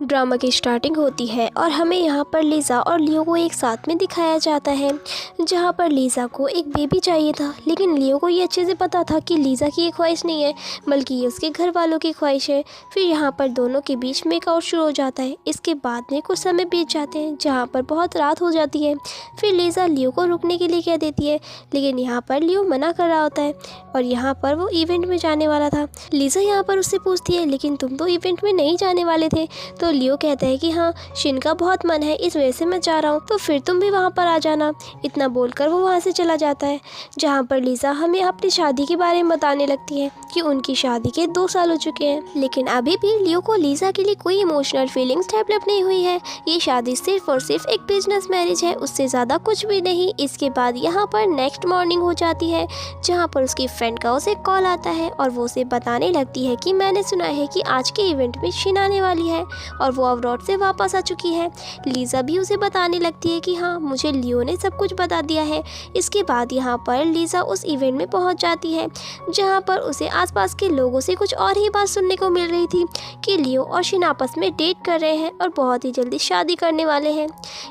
Drama की starting होती है और हमें यहाँ पर लिज़ा और लियो को एक साथ में दिखाया जाता है, जहाँ पर लिज़ा को एक बेबी चाहिए था, लेकिन लियो को ये अच्छे से पता था कि लिज़ा की ये ख्वाहिश नहीं है बल्कि ये उसके घर वालों की ख्वाहिश है। फिर यहाँ पर दोनों के बीच मेकआउट शुरू हो जाता है। इसके बाद में कुछ समय बीत जाते हैं जहाँ पर बहुत रात हो जाती है। फिर लिज़ा लियो को रुकने के लिए कह देती है, लेकिन यहाँ पर लियो मना कर रहा होता है और यहाँ पर वो इवेंट में जाने वाला था। लिज़ा यहाँ पर उससे पूछती है, लेकिन तुम तो इवेंट में नहीं जाने वाले थे। तो लियो कहता है कि हाँ, शिन का बहुत मन है, इस वजह से मैं जा रहा हूँ, तो फिर तुम भी वहाँ पर आ जाना। इतना बोलकर वो वहाँ से चला जाता है, जहाँ पर लिज़ा हमें अपनी शादी के बारे में बताने लगती है कि उनकी शादी के 2 साल हो चुके हैं, लेकिन अभी भी लियो को लिज़ा के लिए कोई इमोशनल फीलिंग्स डेवलप नहीं हुई है। ये शादी सिर्फ और सिर्फ एक बिजनेस मैरिज है, उससे ज़्यादा कुछ भी नहीं। इसके बाद यहाँ पर नेक्स्ट मॉर्निंग हो जाती है, जहाँ पर उसकी फ्रेंड का उसे कॉल आता है और वो उसे बताने लगती है कि मैंने सुना है कि आज के इवेंट में शिन आने वाली है और वो अब्रॉड से वापस आ चुकी है। लिज़ा भी उसे बताने लगती है कि हाँ, मुझे लियो ने सब कुछ बता दिया है। इसके बाद यहाँ पर लिज़ा उस इवेंट में पहुँच जाती है, जहाँ पर उसे आसपास के लोगों से कुछ और ही बात सुनने को मिल रही थी कि लियो और शिन आपस में डेट कर रहे हैं और बहुत ही जल्दी शादी करने वाले हैं।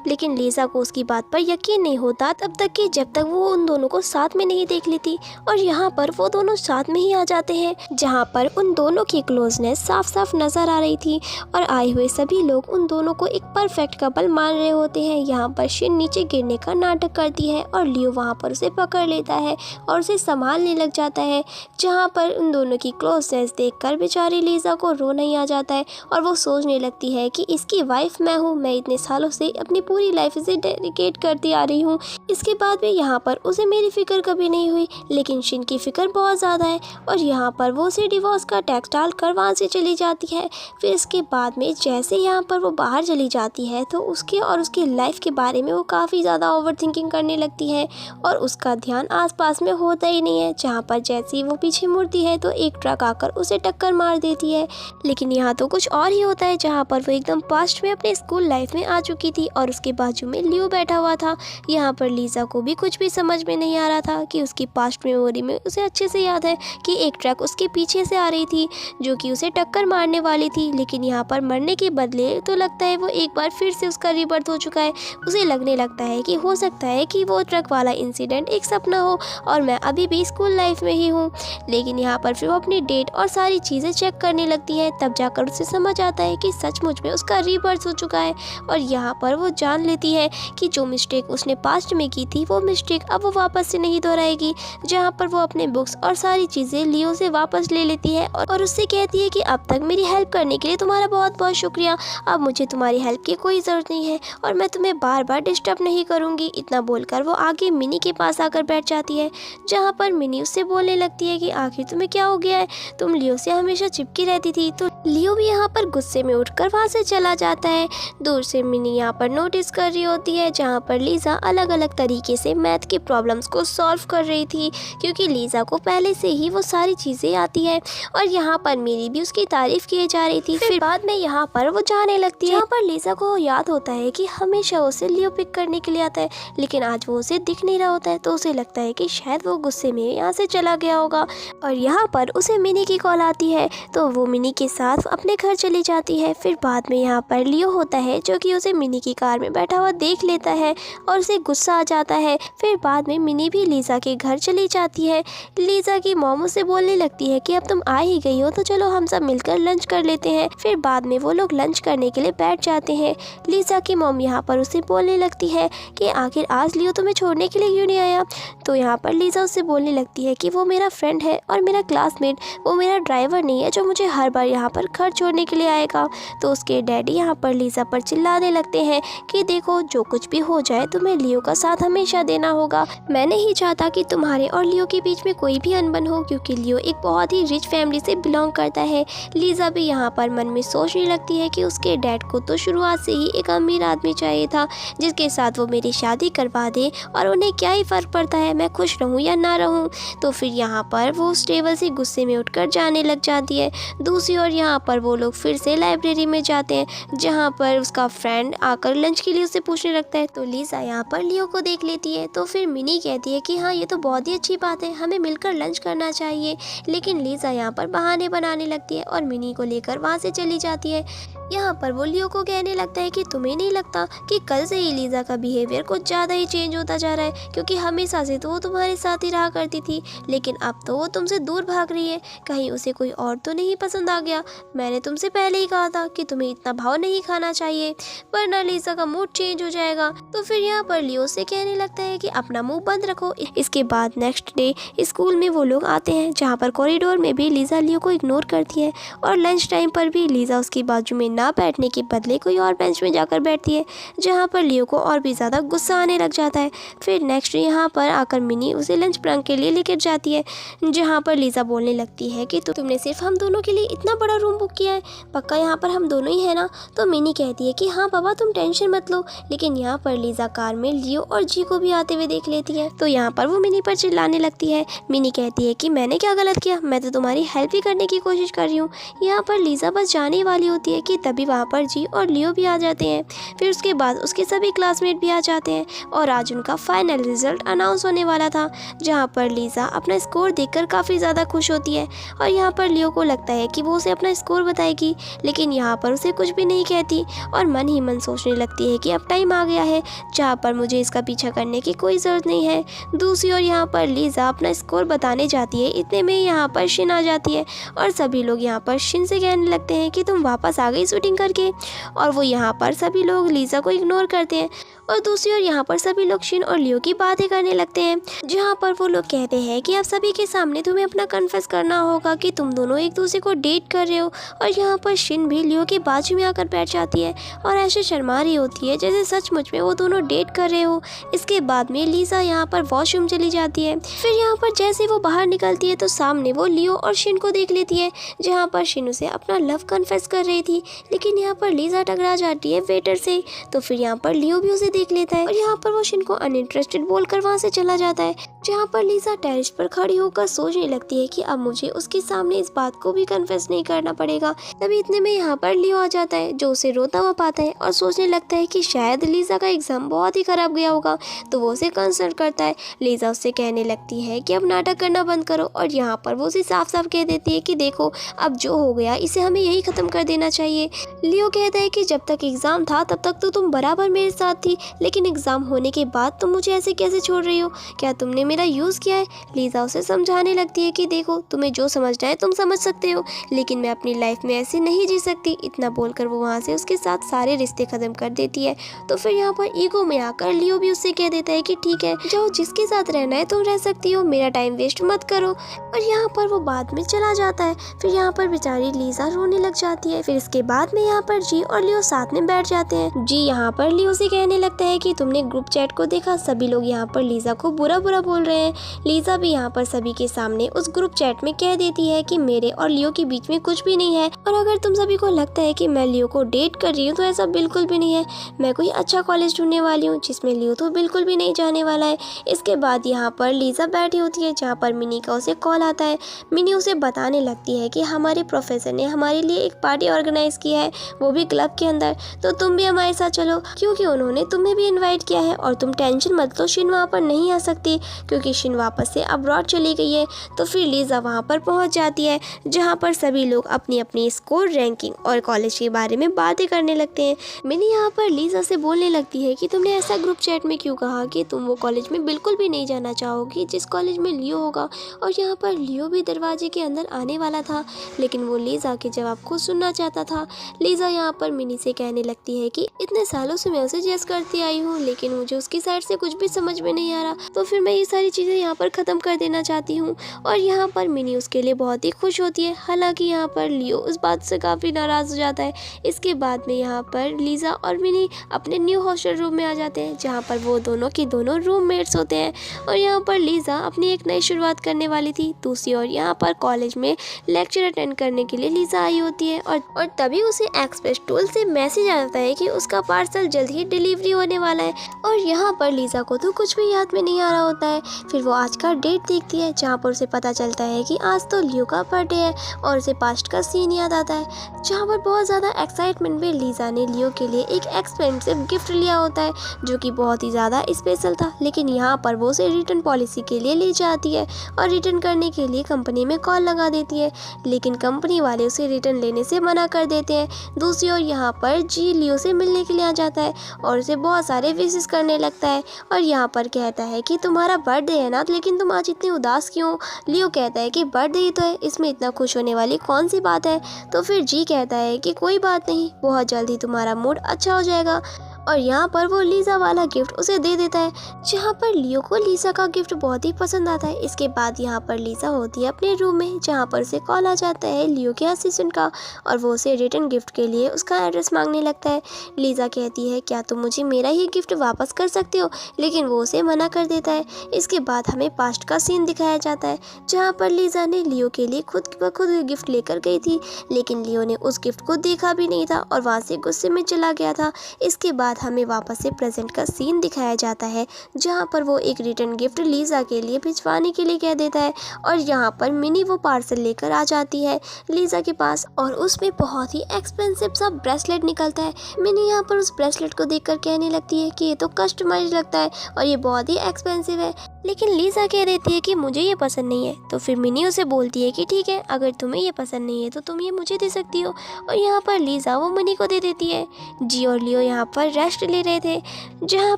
लेकिन लिज़ा को उसकी बात पर यकीन नहीं होता तब तक कि जब तक वो उन दोनों को साथ में नहीं देख लेती, और यहाँ पर वो दोनों साथ में ही आ जाते हैं, जहाँ पर उन दोनों की क्लोजनेस साफ साफ नजर आ रही थी और आए हुए सभी लोग उन दोनों को एक परफेक्ट कपल मान रहे होते हैं। यहाँ पर शिन नीचे गिरने का नाटक करती है और लियो वहाँ पर उसे पकड़ लेता है और उसे संभालने लग जाता है, जहाँ पर उन दोनों की क्लोजनेस देखकर बेचारी लिज़ा को रोना ही आ जाता है और वो सोचने लगती है कि इसकी वाइफ मैं हूँ, मैं इतने सालों से अपनी पूरी लाइफ इसे डेडिकेट करती आ रही हूँ। इसके बाद भी यहाँ पर उसे मेरी फिक्र कभी नहीं हुई, लेकिन शिन की फिक्र बहुत ज़्यादा है और यहाँ पर वो उसे डिवोर्स का टेक्स्ट डालकर वहाँ से चली जाती है। फिर इसके बाद में जैसे यहाँ पर वो बाहर चली जाती है तो उसके और उसकी लाइफ के बारे में वो काफ़ी ज़्यादा ओवर थिंकिंग करने लगती है और उसका ध्यान आसपास में होता ही नहीं है। जहाँ पर जैसे ही वो पीछे मुड़ती है तो एक ट्रक आकर उसे टक्कर मार देती है। लेकिन यहाँ तो कुछ और ही होता है, जहाँ पर वो एकदम पास्ट में अपने स्कूल लाइफ में आ चुकी थी और उसके बाजू में लियो बैठा हुआ था। यहाँ पर लिज़ा को भी कुछ भी समझ में नहीं आ रहा था कि उसकी पास्ट मेमोरी में उसे अच्छे से याद है कि एक ट्रक उसके पीछे से आ रही थी जो कि उसे टक्कर मारने वाली थी, लेकिन यहाँ पर मरने के बदले तो लगता है वो एक बार फिर से उसका रीबर्थ हो चुका है। उसे लगने लगता है कि हो सकता है कि वो ट्रक वाला इंसिडेंट एक सपना हो और मैं अभी भी स्कूल लाइफ में ही हूँ। लेकिन यहाँ पर फिर वो अपनी डेट और सारी चीज़ें चेक करने लगती है, तब जाकर उसे समझ आता है कि सचमुच में उसका रीबर्थ हो चुका है। और यहाँ पर वो जान लेती है कि जो मिस्टेक उसने पास्ट में की थी वो मिस्टेक अब वो वापस से नहीं दोहराएगी। जहाँ पर वो अपने बुक्स और सारी चीज़ें लियो से वापस ले लेती है और उससे कहती है कि अब तक मेरी हेल्प करने के लिए तुम्हारा बहुत बहुत शुक्रिया, अब मुझे तुम्हारी हेल्प की कोई ज़रूरत नहीं है और मैं तुम्हें बार बार डिस्टर्ब नहीं करूँगी। इतना बोलकर वो आगे मिनी के पास आकर बैठ जाती है, जहाँ पर मिनी उससे बोलने लगती है कि आखिर तुम्हें क्या हो गया है, तुम लियो से हमेशा चिपकी रहती थी। तो लियो भी यहाँ पर गुस्से में उठकर वहाँ से चला जाता है। दूर से मिनी यहाँ पर नोटिस कर रही होती है, जहाँ पर लिज़ा अलग अलग तरीके से मैथ की प्रॉब्लम्स को सॉल्व कर रही थी, क्योंकि लिज़ा को पहले से ही वो सारी चीज़ें आती है और यहाँ पर मेरी भी उसकी तारीफ की जा रही थी। फिर बाद में यहाँ पर वो जाने लगती है, यहाँ पर लिज़ा को याद होता है कि हमेशा उसे लियो पिक करने के लिए आता है, लेकिन आज वो उसे दिख नहीं रहा होता है, तो उसे लगता है कि शायद वो गुस्से में यहाँ से चला गया होगा। और यहाँ पर उसे मिनी की कॉल आती है, तो वो मिनी के साथ अपने घर चली जाती है। फिर बाद में यहाँ पर लियो होता है, जो कि उसे मिनी की कार में बैठा हुआ देख लेता है और उसे गुस्सा आ जाता है। फिर बाद में मिनी भी लिज़ा के घर चली जाती है। लिज़ा की मॉम उसे बोलने लगती है कि अब तुम आ ही गई हो तो चलो हम सब मिलकर लंच कर लेते हैं। फिर बाद में वो लोग लंच करने के लिए बैठ जाते हैं। लिज़ा की मॉम यहाँ पर उसे बोलने लगती है कि आखिर आज लियो तुम्हें छोड़ने के लिए क्यों नहीं आया। तो यहाँ पर लिज़ा उससे बोलने लगती है कि वो मेरा फ्रेंड है और मेरा क्लासमेट, वो मेरा ड्राइवर नहीं है जो मुझे हर बार यहाँ पर घर छोड़ने के लिए आएगा। तो उसके डैडी यहाँ पर लिज़ा पर चिल्लाने लगते हैं कि देखो, जो कुछ भी हो जाए तुम्हें लियो का साथ हमेशा देना होगा। मैं नहीं चाहता कि तुम्हारे और लियो के बीच में कोई भी अनबन हो, क्योंकि लियो एक बहुत ही रिच फैमिली से बिलोंग करता है। लिज़ा भी यहाँ पर मन में सोचने लगती है कि उसके डैड को तो शुरुआत से ही एक अमीर आदमी चाहिए था जिसके साथ वो मेरी शादी करवा दे, और उन्हें क्या ही फ़र्क पड़ता है मैं खुश रहूँ या ना रहूँ। तो फिर यहाँ पर वो उस टेबल से गुस्से में उठकर जाने लग जाती है। दूसरी ओर यहाँ पर वो लोग फिर से लाइब्रेरी में जाते हैं, जहाँ पर उसका फ्रेंड आकर लंच के लिए उससे पूछने लगता है। तो लिज़ा यहाँ पर लियो को देख लेती है, तो फिर मिनी कहती है कि हाँ, ये तो बहुत ही अच्छी बात है, हमें मिलकर लंच करना चाहिए। लेकिन लिज़ा यहाँ पर बहाने बनाने लगती है और मिनी को लेकर वहाँ से चली जाती है। यहाँ पर वो लियो को कहने लगता है कि तुम्हें नहीं लगता कि कल से ही लीज़ा का बिहेवियर कुछ ज़्यादा ही चेंज होता जा रहा है, क्योंकि हमेशा से तो वो तुम्हारे साथ ही रहा करती थी, लेकिन अब तो वो तुमसे दूर भाग रही है। कहीं उसे कोई और तो नहीं पसंद आ गया? मैंने तुमसे पहले ही कहा था कि तुम्हें इतना भाव नहीं खाना चाहिए, वरना लीज़ा का मूड चेंज हो जाएगा। तो फिर यहाँ पर लियो से कहने लगता है कि अपना मुंह बंद रखो। इसके बाद नेक्स्ट डे स्कूल में वो लोग आते हैं, जहाँ पर कॉरिडोर में भी लीज़ा लियो को इग्नोर करती है, और लंच टाइम पर भी लीज़ा उसकी बाजू में ना बैठने के बदले कोई और बेंच में जाकर बैठती है, जहाँ पर लियो को और भी ज़्यादा गुस्सा आने लग जाता है। फिर नेक्स्ट यहाँ पर आकर मिनी उसे लंच ब्रेक के लिए लेकर जाती है, जहाँ पर लीज़ा बोलने लगती है कि तुमने सिर्फ हम दोनों के लिए इतना बड़ा रूम बुक किया है, पक्का यहाँ पर हम दोनों ही है ना? तो मिनी कहती है कि हाँ पापा, तुम टेंशन मत लो। लेकिन यहाँ पर लीज़ा कार में लियो और जी को भी आते हुए देख लेती है, तो यहाँ पर वो मिनी पर चिल्लाने लगती है। मिनी कहती है कि मैंने क्या गलत किया, मैं तो तुम्हारी हेल्प ही करने की कोशिश कर रही हूँ। यहाँ पर लीज़ा बस जाने वाली होती है कि तभी वहाँ पर जी और लियो भी आ जाते हैं। फिर उसके बाद उसके सभी क्लासमेट भी आ जाते हैं, और आज उनका फाइनल रिजल्ट अनाउंस होने वाला था, जहाँ पर लीज़ा अपना स्कोर देखकर काफ़ी ज़्यादा खुश होती है, और यहाँ पर लियो को लगता है कि वो उसे अपना स्कोर बताएगी, लेकिन यहाँ पर उसे कुछ भी नहीं कहती, और मन ही मन सोचने लगती है कि अब टाइम आ गया है जहाँ पर मुझे इसका पीछा करने की कोई ज़रूरत नहीं है। दूसरी ओर यहाँ पर लीज़ा अपना स्कोर बताने जाती है, इतने में यहाँ पर शिन आ जाती है, और सभी लोग यहाँ पर शिन से कहने लगते हैं कि तुम वापस आ गई शूटिंग करके, और वो यहाँ पर सभी लोग लीज़ा को इग्नोर करते हैं। और दूसरी ओर यहाँ पर सभी लोग शिन और लियो की बातें करने लगते हैं, जहाँ पर वो लोग कहते हैं कि अब सभी के सामने तुम्हें अपना कन्फेस करना होगा कि तुम दोनों एक दूसरे को डेट कर रहे हो। और यहाँ पर शिन भी लियो के बाजू में आकर बैठ जाती है, और ऐसे शर्मा रही होती है जैसे सचमुच में वो दोनों डेट कर रहे हो। इसके बाद में लीज़ा यहाँ पर वॉशरूम चली जाती है। फिर यहाँ पर जैसे वो बाहर निकलती है तो सामने वो लियो और शिन को देख लेती है, जहाँ पर शिन उसे अपना लव कन्फेस कर रही थी, लेकिन यहाँ पर लीज़ा टकरा जाती है वेटर से। तो फिर यहाँ पर लियो भी उसे देख लेता है, और यहाँ पर वो शिन को अनइंटरेस्टेड बोलकर वहाँ से चला जाता है, जहाँ पर लीज़ा टेरेस पर खड़ी होकर सोचने लगती है कि अब मुझे उसके सामने इस बात को भी कन्फेस नहीं करना पड़ेगा। तभी इतने में यहाँ पर लियो आ जाता है, जो उसे रोता हुआ पाता है, और सोचने लगता है कि शायद लीज़ा का एग्जाम बहुत ही खराब गया होगा, तो वो उसे कंसल्ट करता है। लीज़ा उससे कहने लगती है कि अब नाटक करना बंद करो, और यहाँ पर वो उसे साफ साफ कह देती है कि देखो अब जो हो गया इसे हमें यही ख़त्म कर देना चाहिए। लियो कहता है कि जब तक एग्ज़ाम था तब तक तो तुम बराबर मेरे साथ थी, लेकिन एग्ज़ाम होने के बाद तुम मुझे ऐसे कैसे छोड़ रही हो? क्या तुमने मेरा यूज़ किया है? लीज़ा उसे समझाने लगती है कि देखो तुम्हें जो समझना है तुम समझ सकते हो, लेकिन मैं अपनी लाइफ में ऐसे नहीं जी सकती। इतना बोलकर वो वहाँ से उसके साथ सारे रिश्ते ख़त्म कर देती है। तो फिर यहाँ पर ईगो में आकर लियो भी उससे कह देता है कि ठीक है जाओ, जिसके साथ रहना है तुम रह सकती हो, मेरा टाइम वेस्ट मत करो। और यहाँ पर वो बाद में चला जाता है। फिर यहाँ पर बेचारी लीज़ा रोने लग जाती है। फिर इसके बाद में यहाँ पर जी और लियो साथ में बैठ जाते हैं। जी यहाँ पर लियो से कहने लगता है कि तुमने ग्रुप चैट को देखा, सभी लोग यहाँ पर लीज़ा को बुरा बुरा बोल रहे हैं। लीज़ा भी यहाँ पर सभी के सामने उस ग्रुप चैट में कह देती है कि मेरे और लियो के बीच में कुछ भी नहीं है, और अगर तुम सभी को लगता है कि मैं लियो को डेट कर रही हूँ तो ऐसा बिल्कुल भी नहीं है। मैं कोई अच्छा कॉलेज ढूंढने वाली हूँ जिसमें लियो तो बिल्कुल भी नहीं जाने वाला है। इसके बाद यहाँ पर लीज़ा बैठी होती है, जहाँ पर मिनी का उसे कॉल आता है। मिनी उसे बताने लगती है कि हमारे प्रोफेसर ने हमारे लिए एक पार्टी ऑर्गेनाइज किया है, वो भी क्लब के अंदर, तो तुम भी हमारे साथ चलो, क्योंकि उन्होंने तुम्हें भी इनवाइट किया है। और तुम टेंशन मत लो, शिन वहाँ पर नहीं आ सकती, क्योंकि शिन वापस से अब्रॉड चली गई है। तो फिर लीज़ा वहाँ पर पहुँच जाती है, जहाँ पर सभी लोग अपनी अपनी स्कोर, रैंकिंग और कॉलेज के बारे में बातें करने लगते हैं। मिनी यहाँ पर लीज़ा से बोलने लगती है कि तुमने ऐसा ग्रुप चैट में क्यों कहा कि तुम वो कॉलेज में बिल्कुल भी नहीं जाना चाहोगी जिस कॉलेज में लियो होगा। और यहाँ पर लियो भी दरवाजे के अंदर आने वाला था, लेकिन वो लीज़ा के जवाब को सुनना चाहता था। लीज़ा यहाँ पर मिनी से कहने लगती है कि इतने सालों से मैं उसे जेस करती आई हूँ, लेकिन मुझे उसकी साइड से कुछ भी समझ में नहीं आ रहा, तो फिर मैं ये सारी चीज़ें यहाँ पर ख़त्म कर देना चाहती हूँ। और यहाँ पर मिनी उसके लिए बहुत ही खुश होती है। हालांकि यहाँ पर लियो उस बात से काफ़ी नाराज़ हो जाता है। इसके बाद में यहाँ पर लीज़ा और मिनी अपने न्यू हॉस्टल रूम में आ जाते हैं, जहाँ पर वो दोनों की दोनों रूममेट्स होते हैं। और यहाँ पर लीज़ा अपनी एक नई शुरुआत करने वाली थी। दूसरी ओर यहाँ पर कॉलेज में लेक्चर अटेंड करने के लिए लीज़ा आई होती है, और तभी उसे एक्सप्रेस टूल से मैसेज आता है कि उसका पार्सल जल्द ही डिलीवरी होने वाला है। और यहाँ पर लीज़ा को तो कुछ भी याद में नहीं आ रहा होता है। फिर वो आज का डेट देखती है, जहाँ पर उसे पता चलता है कि आज तो लियो का बर्थडे है, और उसे पास्ट का सीन याद आता है, जहाँ पर बहुत ज़्यादा एक्साइटमेंट में लीज़ा ने लियो के लिए एक एक्सपेंसिव गिफ्ट लिया होता है, जो कि बहुत ही ज़्यादा स्पेशल था। लेकिन यहाँ पर वो उसे रिटर्न पॉलिसी के लिए ले जाती है, और रिटर्न करने के लिए कंपनी में कॉल लगा देती है, लेकिन कंपनी वाले उसे रिटर्न लेने से मना कर देते हैं। दूसरी ओर यहाँ पर जी लियो से मिलने के लिए आ जाता है और उसे बहुत सारे विशेस करने लगता है और यहाँ पर कहता है कि तुम्हारा बर्थडे है ना, लेकिन तुम आज इतने उदास क्यों? लियो कहता है कि बर्थडे ही तो है, इसमें इतना खुश होने वाली कौन सी बात है? तो फिर जी कहता है कि कोई बात नहीं, बहुत जल्दी तुम्हारा मूड अच्छा हो जाएगा। और यहाँ पर वो लीज़ा वाला गिफ्ट उसे दे देता है, जहाँ पर लियो को लीज़ा का गिफ्ट बहुत ही पसंद आता है। इसके बाद यहाँ पर लीज़ा होती है अपने रूम में, जहाँ पर उसे कॉल आ जाता है लियो के असिस्टेंट का और वो उसे रिटर्न गिफ्ट के लिए उसका एड्रेस मांगने लगता है। लीज़ा कहती है क्या तुम मुझे मेरा ही गिफ्ट वापस कर सकते हो, लेकिन वो उसे मना कर देता है। इसके बाद हमें पास्ट का सीन दिखाया जाता है, जहाँ पर लीज़ा ने लियो के लिए खुद ब खुद गिफ्ट लेकर गई थी, लेकिन लियो ने उस गिफ्ट को देखा भी नहीं था और वहाँ से गुस्से में चला गया था। इसके बाद हमें वापस से प्रेजेंट का सीन दिखाया जाता है, जहाँ पर वो एक रिटर्न गिफ्ट लीज़ा के लिए भिजवाने के लिए कह देता है और यहाँ पर मिनी वो पार्सल लेकर आ जाती है लीज़ा के पास और उसमें बहुत ही एक्सपेंसिव सा ब्रेसलेट निकलता है। मिनी यहाँ पर उस ब्रेसलेट को देखकर कहने लगती है कि ये तो कस्टमाइज लगता है और ये बहुत ही एक्सपेंसिव है, लेकिन लीज़ा कह देती है कि मुझे ये पसंद नहीं है। तो फिर मिनी उसे बोलती है कि ठीक है, अगर तुम्हें ये पसंद नहीं है तो तुम ये मुझे दे सकती हो और यहाँ पर लीज़ा वो मिनी को दे देती है। जी और लियो यहाँ पर रेस्ट ले रहे थे, जहाँ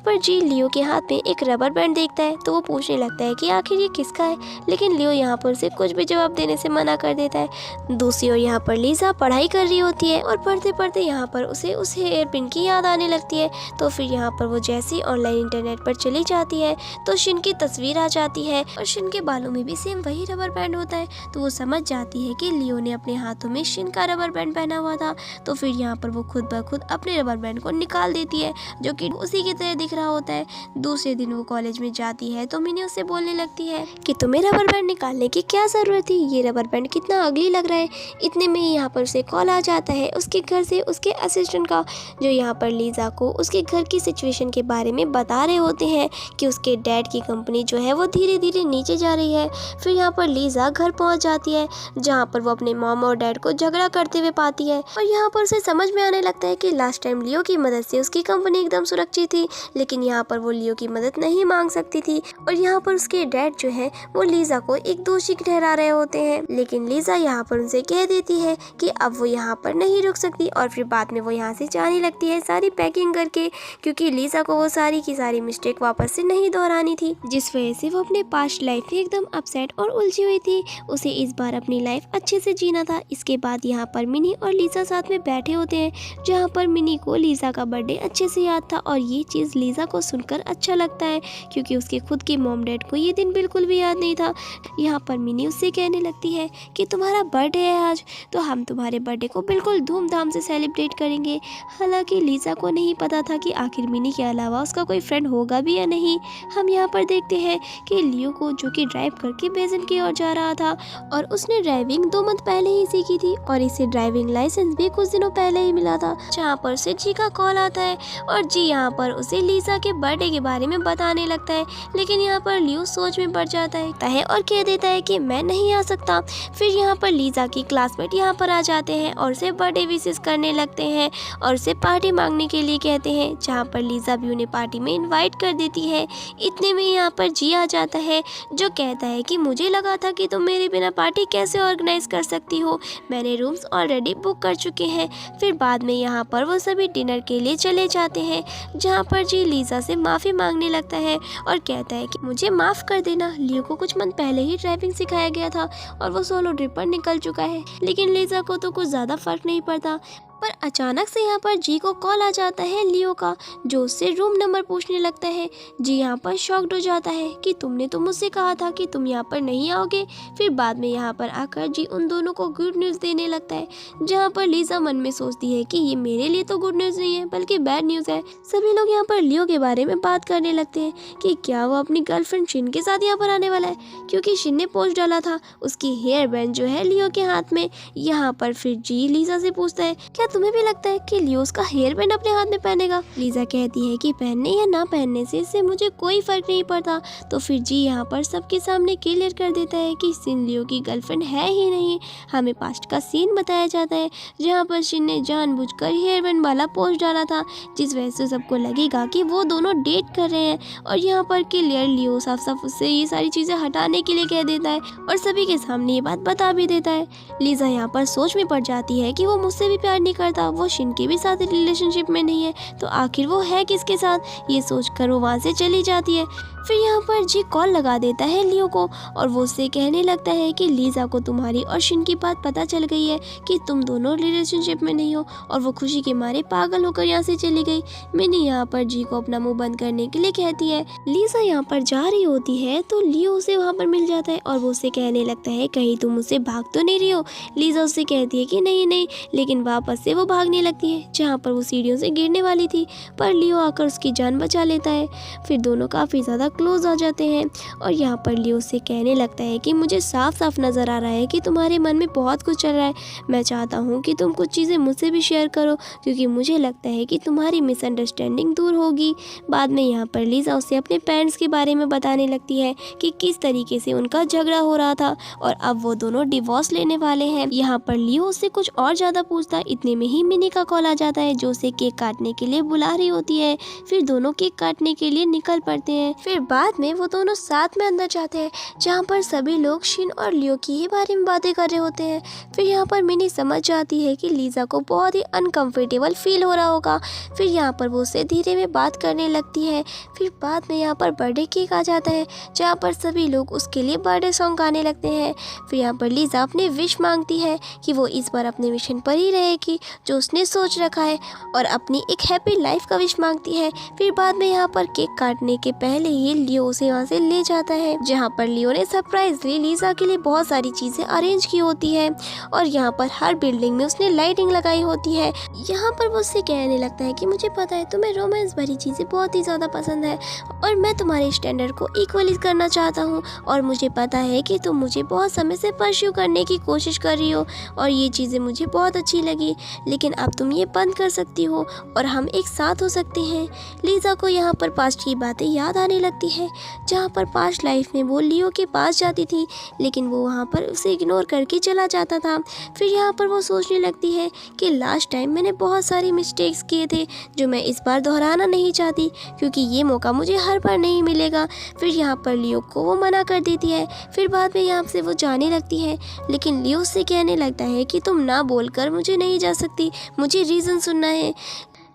पर जी लियो के हाथ में एक रबर बैंड देखता है तो वो पूछने लगता है कि आखिर ये किसका है, लेकिन लियो यहाँ पर उसे कुछ भी जवाब देने से मना कर देता है। दूसरी ओर यहाँ पर लीज़ा पढ़ाई कर रही होती है और पढ़ते पढ़ते यहाँ पर उसे उस हेयर पिन की याद आने लगती है। तो फिर यहाँ पर वो जैसे ही ऑनलाइन इंटरनेट पर चली जाती है तो शिन की तस्वीर आ जाती है और शिन के बालों में भी सेम वही रबर बैंड होता है। तो वो समझ जाती है कि लियो ने अपने हाथों में शिन का रबर बैंड पहना हुआ था। तो फिर यहाँ पर वो खुद ब खुद अपने रबर बैंड को निकाल देती है, जो कि उसी की तरह दिख रहा होता है। दूसरे दिन वो कॉलेज में जाती है तो मिनी उससे बोलने लगती है कि तुम्हें रबर बैंड निकालने की क्या ज़रूरत थी, ये रबर बैंड कितना अगली लग रहा है। इतने में ही यहाँ पर उसे कॉल आ जाता है उसके घर से उसके असिस्टेंट का, जो यहाँ पर लीज़ा को उसके घर की सिचुएशन के बारे में बता रहे होते हैं कि उसके डैड की कंपनी जो है वो धीरे धीरे नीचे जा रही है। फिर यहाँ पर लीज़ा घर पहुँच जाती है, जहाँ पर वो अपने मॉम और डैड को झगड़ा करते हुए पाती है और यहाँ पर उसे समझ में आने लगता है कि लास्ट टाइम लियो की मदद से उसकी कंपनी एकदम सुरक्षित थी, लेकिन यहाँ पर वो लियो की मदद नहीं मांग सकती थी और यहाँ पर उसके डैड जो है वो लीज़ा को एक दोषी ठहरा रहे होते हैं। लेकिन लीज़ा यहाँ पर उनसे कह देती है कि अब वो यहाँ पर नहीं रुक सकती और फिर बाद में वो यहाँ से जाने लगती है सारी पैकिंग करके, क्योंकि लीज़ा को वो सारी की सारी मिस्टेक वापस से नहीं दोहरानी थी, जिस वजह से वो अपने पास्ट लाइफ में एकदम अपसेट और उलझी हुई थी। उसे इस बार अपनी लाइफ अच्छे से जीना था। इसके बाद यहाँ पर मिनी और लीज़ा साथ में बैठे होते हैं, जहाँ पर मिनी को लीज़ा का बर्थडे अच्छे से याद था और ये चीज़ लीज़ा को सुनकर अच्छा लगता है, क्योंकि उसके खुद के मॉम डैड को ये दिन बिल्कुल भी याद नहीं था। यहाँ पर मिनी उससे कहने लगती है कि तुम्हारा बर्थडे है आज, तो हम तुम्हारे बर्थडे को बिल्कुल धूमधाम से सेलिब्रेट करेंगे। हालांकि लीज़ा को नहीं पता था कि आखिर मिनी के अलावा उसका कोई फ्रेंड होगा भी या नहीं। हम यहाँ पर देखते हैं कि लियो को, जो कि ड्राइव करके बेजन की ओर जा रहा था और उसने ड्राइविंग 2 मंथ पहले ही सीखी थी और इसे ड्राइविंग लाइसेंस भी कुछ दिनों पहले ही मिला था, जहाँ पर से जी का कॉल आता है और जी यहाँ पर उसे लीज़ा के बर्थडे के बारे में बताने लगता है। लेकिन यहाँ पर लियो सोच में पड़ जाता है और कह देता है कि मैं नहीं आ सकता। फिर यहाँ पर लीज़ा की क्लासमेट यहाँ पर आ जाते हैं और उसे बर्थडे विशेस करने लगते हैं और उसे पार्टी मांगने के लिए कहते हैं, जहाँ पर लीज़ा भी उन्हें पार्टी में इन्वाइट कर देती है। इतने में यहाँ पर जी आ जाता है, जो कहता है कि मुझे लगा था कि तुम मेरे बिना पार्टी कैसे ऑर्गेनाइज कर सकती हो, मैंने रूम्स ऑलरेडी बुक कर चुके हैं। फिर बाद में यहाँ पर वो सभी डिनर के लिए चले जाते हैं, जहाँ पर जी लीज़ा से माफ़ी मांगने लगता है और कहता है कि मुझे माफ़ कर देना, लियो को कुछ मंथ पहले ही ड्राइविंग सिखाया गया था और वो सोलो ट्रिप पर निकल चुका है। लेकिन लीज़ा को तो कुछ ज़्यादा फर्क नहीं पड़ता। पर अचानक से यहाँ पर जी को कॉल आ जाता है लियो का, जो उससे रूम नंबर पूछने लगता है। जी यहाँ पर शॉक्ड हो जाता है कि तुमने तो मुझसे कहा था कि तुम यहाँ पर नहीं आओगे। फिर बाद में यहाँ पर आकर जी उन दोनों को गुड न्यूज़ देने लगता है, जहाँ पर लीज़ा मन में सोचती है कि ये मेरे लिए तो गुड न्यूज़ नहीं है बल्कि बैड न्यूज़ है। सभी लोग यहाँ पर लियो के बारे में बात करने लगते हैं कि क्या वो अपनी गर्लफ्रेंड शिन के साथ यहाँ पर आने वाला है, क्योंकि शिन ने पोस्ट डाला था उसकी हेयर बैंड जो है लियो के हाथ में। यहाँ पर फिर जी लीज़ा से पूछता है, क्या तुम्हें भी लगता है कि लियो उसका हेयर बैंड अपने हाथ में पहनेगा? लीजा कहती है कि पहनने या ना पहनने से इससे मुझे कोई फर्क नहीं पड़ता। तो फिर जी यहाँ पर सबके सामने क्लियर कर देता है कि शिन लियो की गर्लफ्रेंड है ही नहीं। हमें पास्ट का सीन बताया जाता है जहाँ पर शिन ने जानबूझकर हेयर बैंड वाला पोस्ट डाला था, जिस वजह से सबको लगेगा कि वो दोनों डेट कर रहे हैं। और यहाँ पर क्लियर लियो साफ साफ उससे ये सारी चीज़ें हटाने के लिए कह देता है और सभी के सामने ये बात बता भी देता है। लीजा यहाँ पर सोच में पड़ जाती है कि वो मुझसे भी प्यार नहीं करता, वो शिन के भी साथ रिलेशनशिप में नहीं है, तो आखिर वो है किसके साथ? ये सोचकर वो वहाँ से चली जाती है। फिर यहाँ पर जी कॉल लगा देता है लियो को और वो उससे कहने लगता है कि लीजा को तुम्हारी और शिन की बात पता चल गई है कि तुम दोनों रिलेशनशिप में नहीं हो, और वो खुशी के मारे पागल होकर यहाँ से चली गई। मिनी यहाँ पर जी को अपना मुंह बंद करने के लिए कहती है। लीजा यहाँ पर जा रही होती है तो लियो उसे वहाँ पर मिल जाता है और वो उससे कहने लगता है कहीं तुम मुझसे भाग तो नहीं रही हो? लीजा उससे कहती है कि नहीं नहीं, लेकिन वापस से वो भागने लगती है जहाँ पर वो सीढ़ियों से गिरने वाली थी, पर लियो आकर उसकी जान बचा लेता है। फिर दोनों काफ़ी ज़्यादा क्लोज आ जाते हैं और यहाँ पर लियो उससे कहने लगता है कि मुझे साफ साफ नज़र आ रहा है कि तुम्हारे मन में बहुत कुछ चल रहा है। मैं चाहता हूँ कि तुम कुछ चीज़ें मुझसे भी शेयर करो, क्योंकि मुझे लगता है कि तुम्हारी मिसअंडरस्टैंडिंग दूर होगी। बाद में यहाँ पर लीजा उसे अपने पेरेंट्स के बारे में बताने लगती है कि किस तरीके से उनका झगड़ा हो रहा था और अब वो दोनों डिवोर्स लेने वाले हैं। यहाँ पर लियो उससे कुछ और ज़्यादा पूछता है, इतने में ही मिनी का कॉल आ जाता है जो उसे केक काटने के लिए बुला रही होती है। फिर दोनों केक काटने के लिए निकल पड़ते हैं। फिर बाद में वो दोनों साथ में अंदर जाते हैं जहाँ पर सभी लोग शिन और लियो की ही बारे में बातें कर रहे होते हैं। फिर यहाँ पर मिनी समझ जाती है कि लीजा को बहुत ही अनकंफर्टेबल फील हो रहा होगा। फिर यहाँ पर वो उससे धीरे में बात करने लगती है। फिर बाद में यहाँ पर बर्थडे केक आ जाता है जहाँ पर सभी लोग उसके लिए बर्थडे सॉन्ग गाने लगते हैं। फिर यहाँ पर लीजा अपने विश मांगती है कि वो इस बार अपने मिशन पर ही रहेगी जो उसने सोच रखा है और अपनी एक हैप्पी लाइफ का विश मांगती है। फिर बाद में यहाँ पर केक काटने के पहले ही लियो उसे वहाँ से ले जाता है जहाँ पर लियो ने सरप्राइजली लीजा के लिए बहुत सारी चीजें अरेंज की होती है और यहाँ पर हर बिल्डिंग में उसने लाइटिंग लगाई होती है। यहाँ पर वो उससे कहने लगता है कि मुझे पता है तुम्हें रोमांस भरी चीजें बहुत ही ज्यादा पसंद है और मैं तुम्हारे स्टैंडर्ड को इक्वली करना चाहता हूँ, और मुझे पता है कि तुम मुझे बहुत समय से परस्यू करने की कोशिश कर रही हो और ये चीज़ें मुझे बहुत अच्छी लगी, लेकिन अब तुम ये बंद कर सकती हो और हम एक साथ हो सकते हैं। लीजा को यहाँ पर पास्ट की बातें याद आने लगती है जहाँ पर पास्ट लाइफ में वो लियो के पास जाती थी, लेकिन वो वहाँ पर उसे इग्नोर करके चला जाता था। फिर यहाँ पर वो सोचने लगती है कि लास्ट टाइम मैंने बहुत सारे मिस्टेक्स किए थे जो मैं इस बार दोहराना नहीं चाहती, क्योंकि ये मौका मुझे हर बार नहीं मिलेगा। फिर यहाँ पर लियो को वो मना कर देती है। फिर बाद में यहाँ से वो जाने लगती है, लेकिन लियो से कहने लगता है कि तुम ना बोलकर मुझे नहीं जा सकती, मुझे रीज़न सुनना है।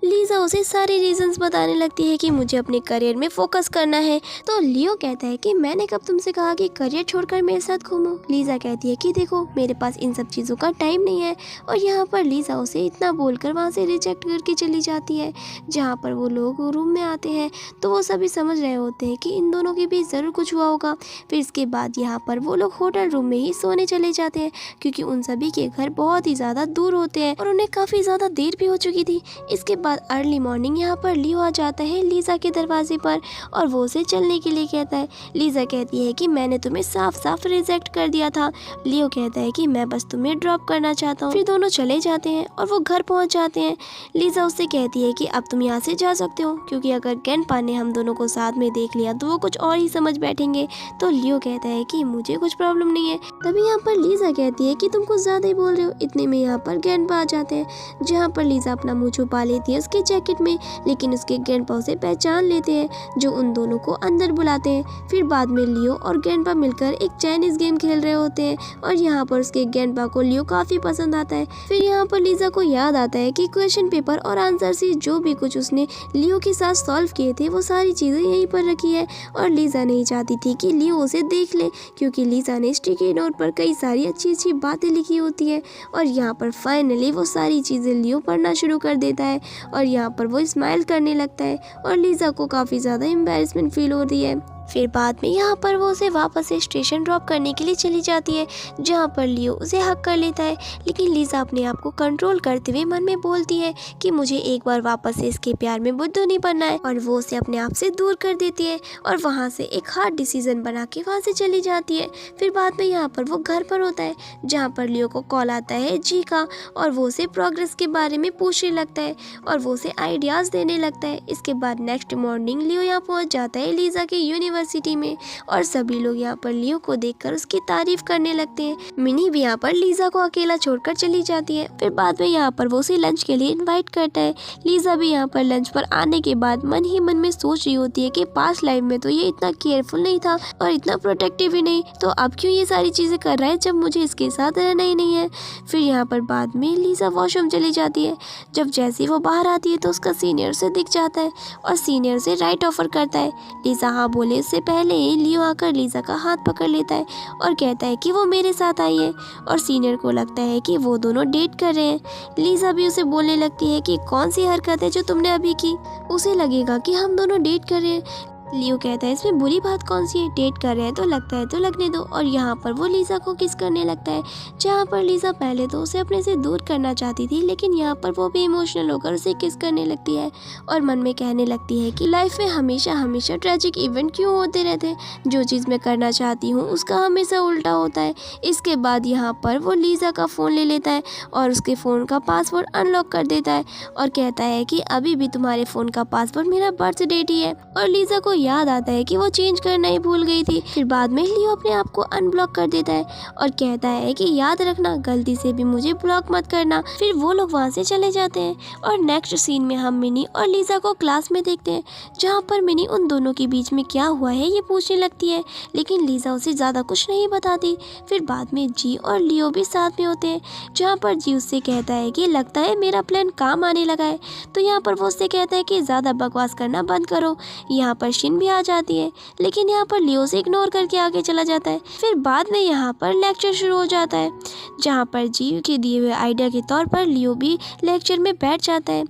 लीजा उसे सारे रीजंस बताने लगती है कि मुझे अपने करियर में फोकस करना है। तो लियो कहता है कि मैंने कब तुमसे कहा कि करियर छोड़कर मेरे साथ घूमो। लीजा कहती है कि देखो मेरे पास इन सब चीज़ों का टाइम नहीं है, और यहाँ पर लीजा उसे इतना बोलकर वहाँ से रिजेक्ट करके चली जाती है। जहाँ पर वो लोग रूम में आते हैं तो वो सभी समझ रहे होते हैं कि इन दोनों के बीच ज़रूर कुछ हुआ होगा। फिर इसके बाद यहाँ पर वो लोग होटल रूम में ही सोने चले जाते हैं, क्योंकि उन सभी के घर बहुत ही ज़्यादा दूर होते हैं और उन्हें काफ़ी ज़्यादा देर भी हो चुकी थी। इसके बाद अर्ली मॉर्निंग यहाँ पर लियो आ जाता है लीजा के दरवाजे पर और वो उसे चलने के लिए कहता है। लीजा कहती है कि मैंने तुम्हें साफ साफ रिजेक्ट कर दिया था। लियो कहता है कि मैं बस तुम्हें ड्रॉप करना चाहता हूँ। फिर दोनों चले जाते हैं और वो घर पहुँच जाते हैं। लीजा उससे कहती है कि अब तुम यहाँ से जा सकते हो, क्योंकि अगर ग्रैंडपा ने हम दोनों को साथ में देख लिया तो वो कुछ और ही समझ बैठेंगे। तो लियो कहता है कि मुझे कुछ प्रॉब्लम नहीं है। तभी यहाँ पर लीजा कहती है कि तुम कुछ ज़्यादा ही बोल रहे हो। इतने में यहाँ पर ग्रैंडपा आ जाते हैं, जहाँ पर लीजा अपना मुँह छुपा लेती है उसके जैकेट में, लेकिन उसके ग्रैंडपा उसे पहचान लेते हैं जो उन दोनों को अंदर बुलाते हैं। फिर बाद में लियो और ग्रैंडपा मिलकर एक चाइनीज गेम खेल रहे होते हैं और यहाँ पर उसके ग्रैंडपा को लियो काफी पसंद आता है। फिर यहाँ पर लीजा को याद आता है कि क्वेश्चन पेपर और आंसर से जो भी कुछ उसने लियो के साथ सॉल्व किए थे वो सारी चीजें यहीं पर रखी है, और लीजा नहीं चाहती थी कि लियो उसे देख ले, क्योंकि लीजा ने स्टिकी नोट पर कई सारी अच्छी अच्छी बातें लिखी होती है। और यहाँ पर फाइनली वो सारी चीजें लियो पढ़ना शुरू कर देता है और यहाँ पर वो स्माइल करने लगता है और लीजा को काफ़ी ज़्यादा एम्बैरेसमेंट फील हो रही है। फिर बाद में यहाँ पर वो उसे वापस से स्टेशन ड्रॉप करने के लिए चली जाती है, जहाँ पर लियो उसे हक कर लेता है। लेकिन लीज़ा अपने आप को कंट्रोल करते हुए मन में बोलती है कि मुझे एक बार वापस से इसके प्यार में बुद्धू नहीं बनना है, और वो उसे अपने आप से दूर कर देती है और वहाँ से एक हार्ड डिसीजन बना के वहाँ से चली जाती है। फिर बाद में यहाँ पर वो घर पर होता है, जहाँ पर लियो को कॉल आता है जी का, और वो उसे प्रोग्रेस के बारे में पूछने लगता है और वो उसे आइडियाज़ देने लगता है। इसके बाद नेक्स्ट मॉर्निंग लियो यहाँ पहुँच जाता है लीज़ा के यूनिवर्सिटी में, और सभी लोग यहाँ पर लियो को देखकर उसकी तारीफ करने लगते हैं। मिनी भी यहाँ पर लीज़ा को अकेला छोड़कर चली जाती है। फिर बाद में यहाँ पर वो उसे लंच के लिए इनवाइट करता है। लीज़ा भी यहाँ पर लंच पर आने के बाद मन ही मन में सोच रही होती है कि पास्ट लाइफ में तो ये इतना केयरफुल नहीं था और इतना प्रोटेक्टिव भी नहीं, तो अब क्यों ये सारी चीज़ें कर रहा है जब मुझे इसके साथ रहना ही नहीं है। फिर यहाँ पर बाद में लीज़ा वॉशरूम चली जाती है। जब जैसे ही वो बाहर आती है तो उसका सीनियर उसे दिख जाता है और सीनियर उसे राइट ऑफर करता है। लीज़ा हाँ बोले उससे पहले ही लियो आकर लीज़ा का हाथ पकड़ लेता है और कहता है कि वो मेरे साथ आई है, और सीनियर को लगता है कि वो दोनों डेट कर रहे हैं। लीज़ा भी उसे बोलने लगती है कि कौन सी हरकत है जो तुमने अभी की, उसे लगेगा कि हम दोनों डेट कर रहे हैं। लियो कहता है इसमें बुरी बात कौन सी है, डेट कर रहे हैं तो लगता है तो लगने दो, और यहाँ पर वो लीज़ा को किस करने लगता है, जहाँ पर लीज़ा पहले तो उसे अपने से दूर करना चाहती थी, लेकिन यहाँ पर वो भी इमोशनल होकर उसे किस करने लगती है और मन में कहने लगती है कि लाइफ में हमेशा हमेशा ट्रैजिक इवेंट क्यों होते रहते हैं, जो चीज़ मैं करना चाहती हूँ उसका हमेशा उल्टा होता है। इसके बाद यहाँ पर वो लीज़ा का फ़ोन ले लेता है और उसके फ़ोन का पासवर्ड अनलॉक कर देता है और कहता है कि अभी भी तुम्हारे फ़ोन का पासवर्ड मेरा बर्थ डेट ही है, और लीज़ा को याद आता है कि वो चेंज करना ही भूल गई थी। फिर बाद में लियो अपने आप को अनब्लॉक कर देता है और कहता है कि याद रखना गलती से भी मुझे ब्लॉक मत करना। फिर वो लोग वहाँ से चले जाते हैं और नेक्स्ट सीन में हम मिनी और लीज़ा को क्लास में देखते हैं, जहाँ पर मिनी उन दोनों के बीच में क्या हुआ है ये पूछने लगती है, लेकिन लीज़ा उसे ज़्यादा कुछ नहीं बताती। फिर बाद में जी और लियो भी साथ में होते हैं, जहाँ पर जी उससे कहता है कि लगता है मेरा प्लान काम आने लगा है, तो यहाँ पर वो उससे कहता है कि ज़्यादा बकवास करना बंद करो। यहाँ पर शिन भी आ जाती है, लेकिन यहाँ पर लियो से इग्नोर करके आगे चला जाता है। फिर बाद में यहाँ पर लेक्चर शुरू हो जाता है, जहाँ पर जी के दिए हुए आइडिया के तौर पर लियो भी लेक्चर में बैठ जाता है।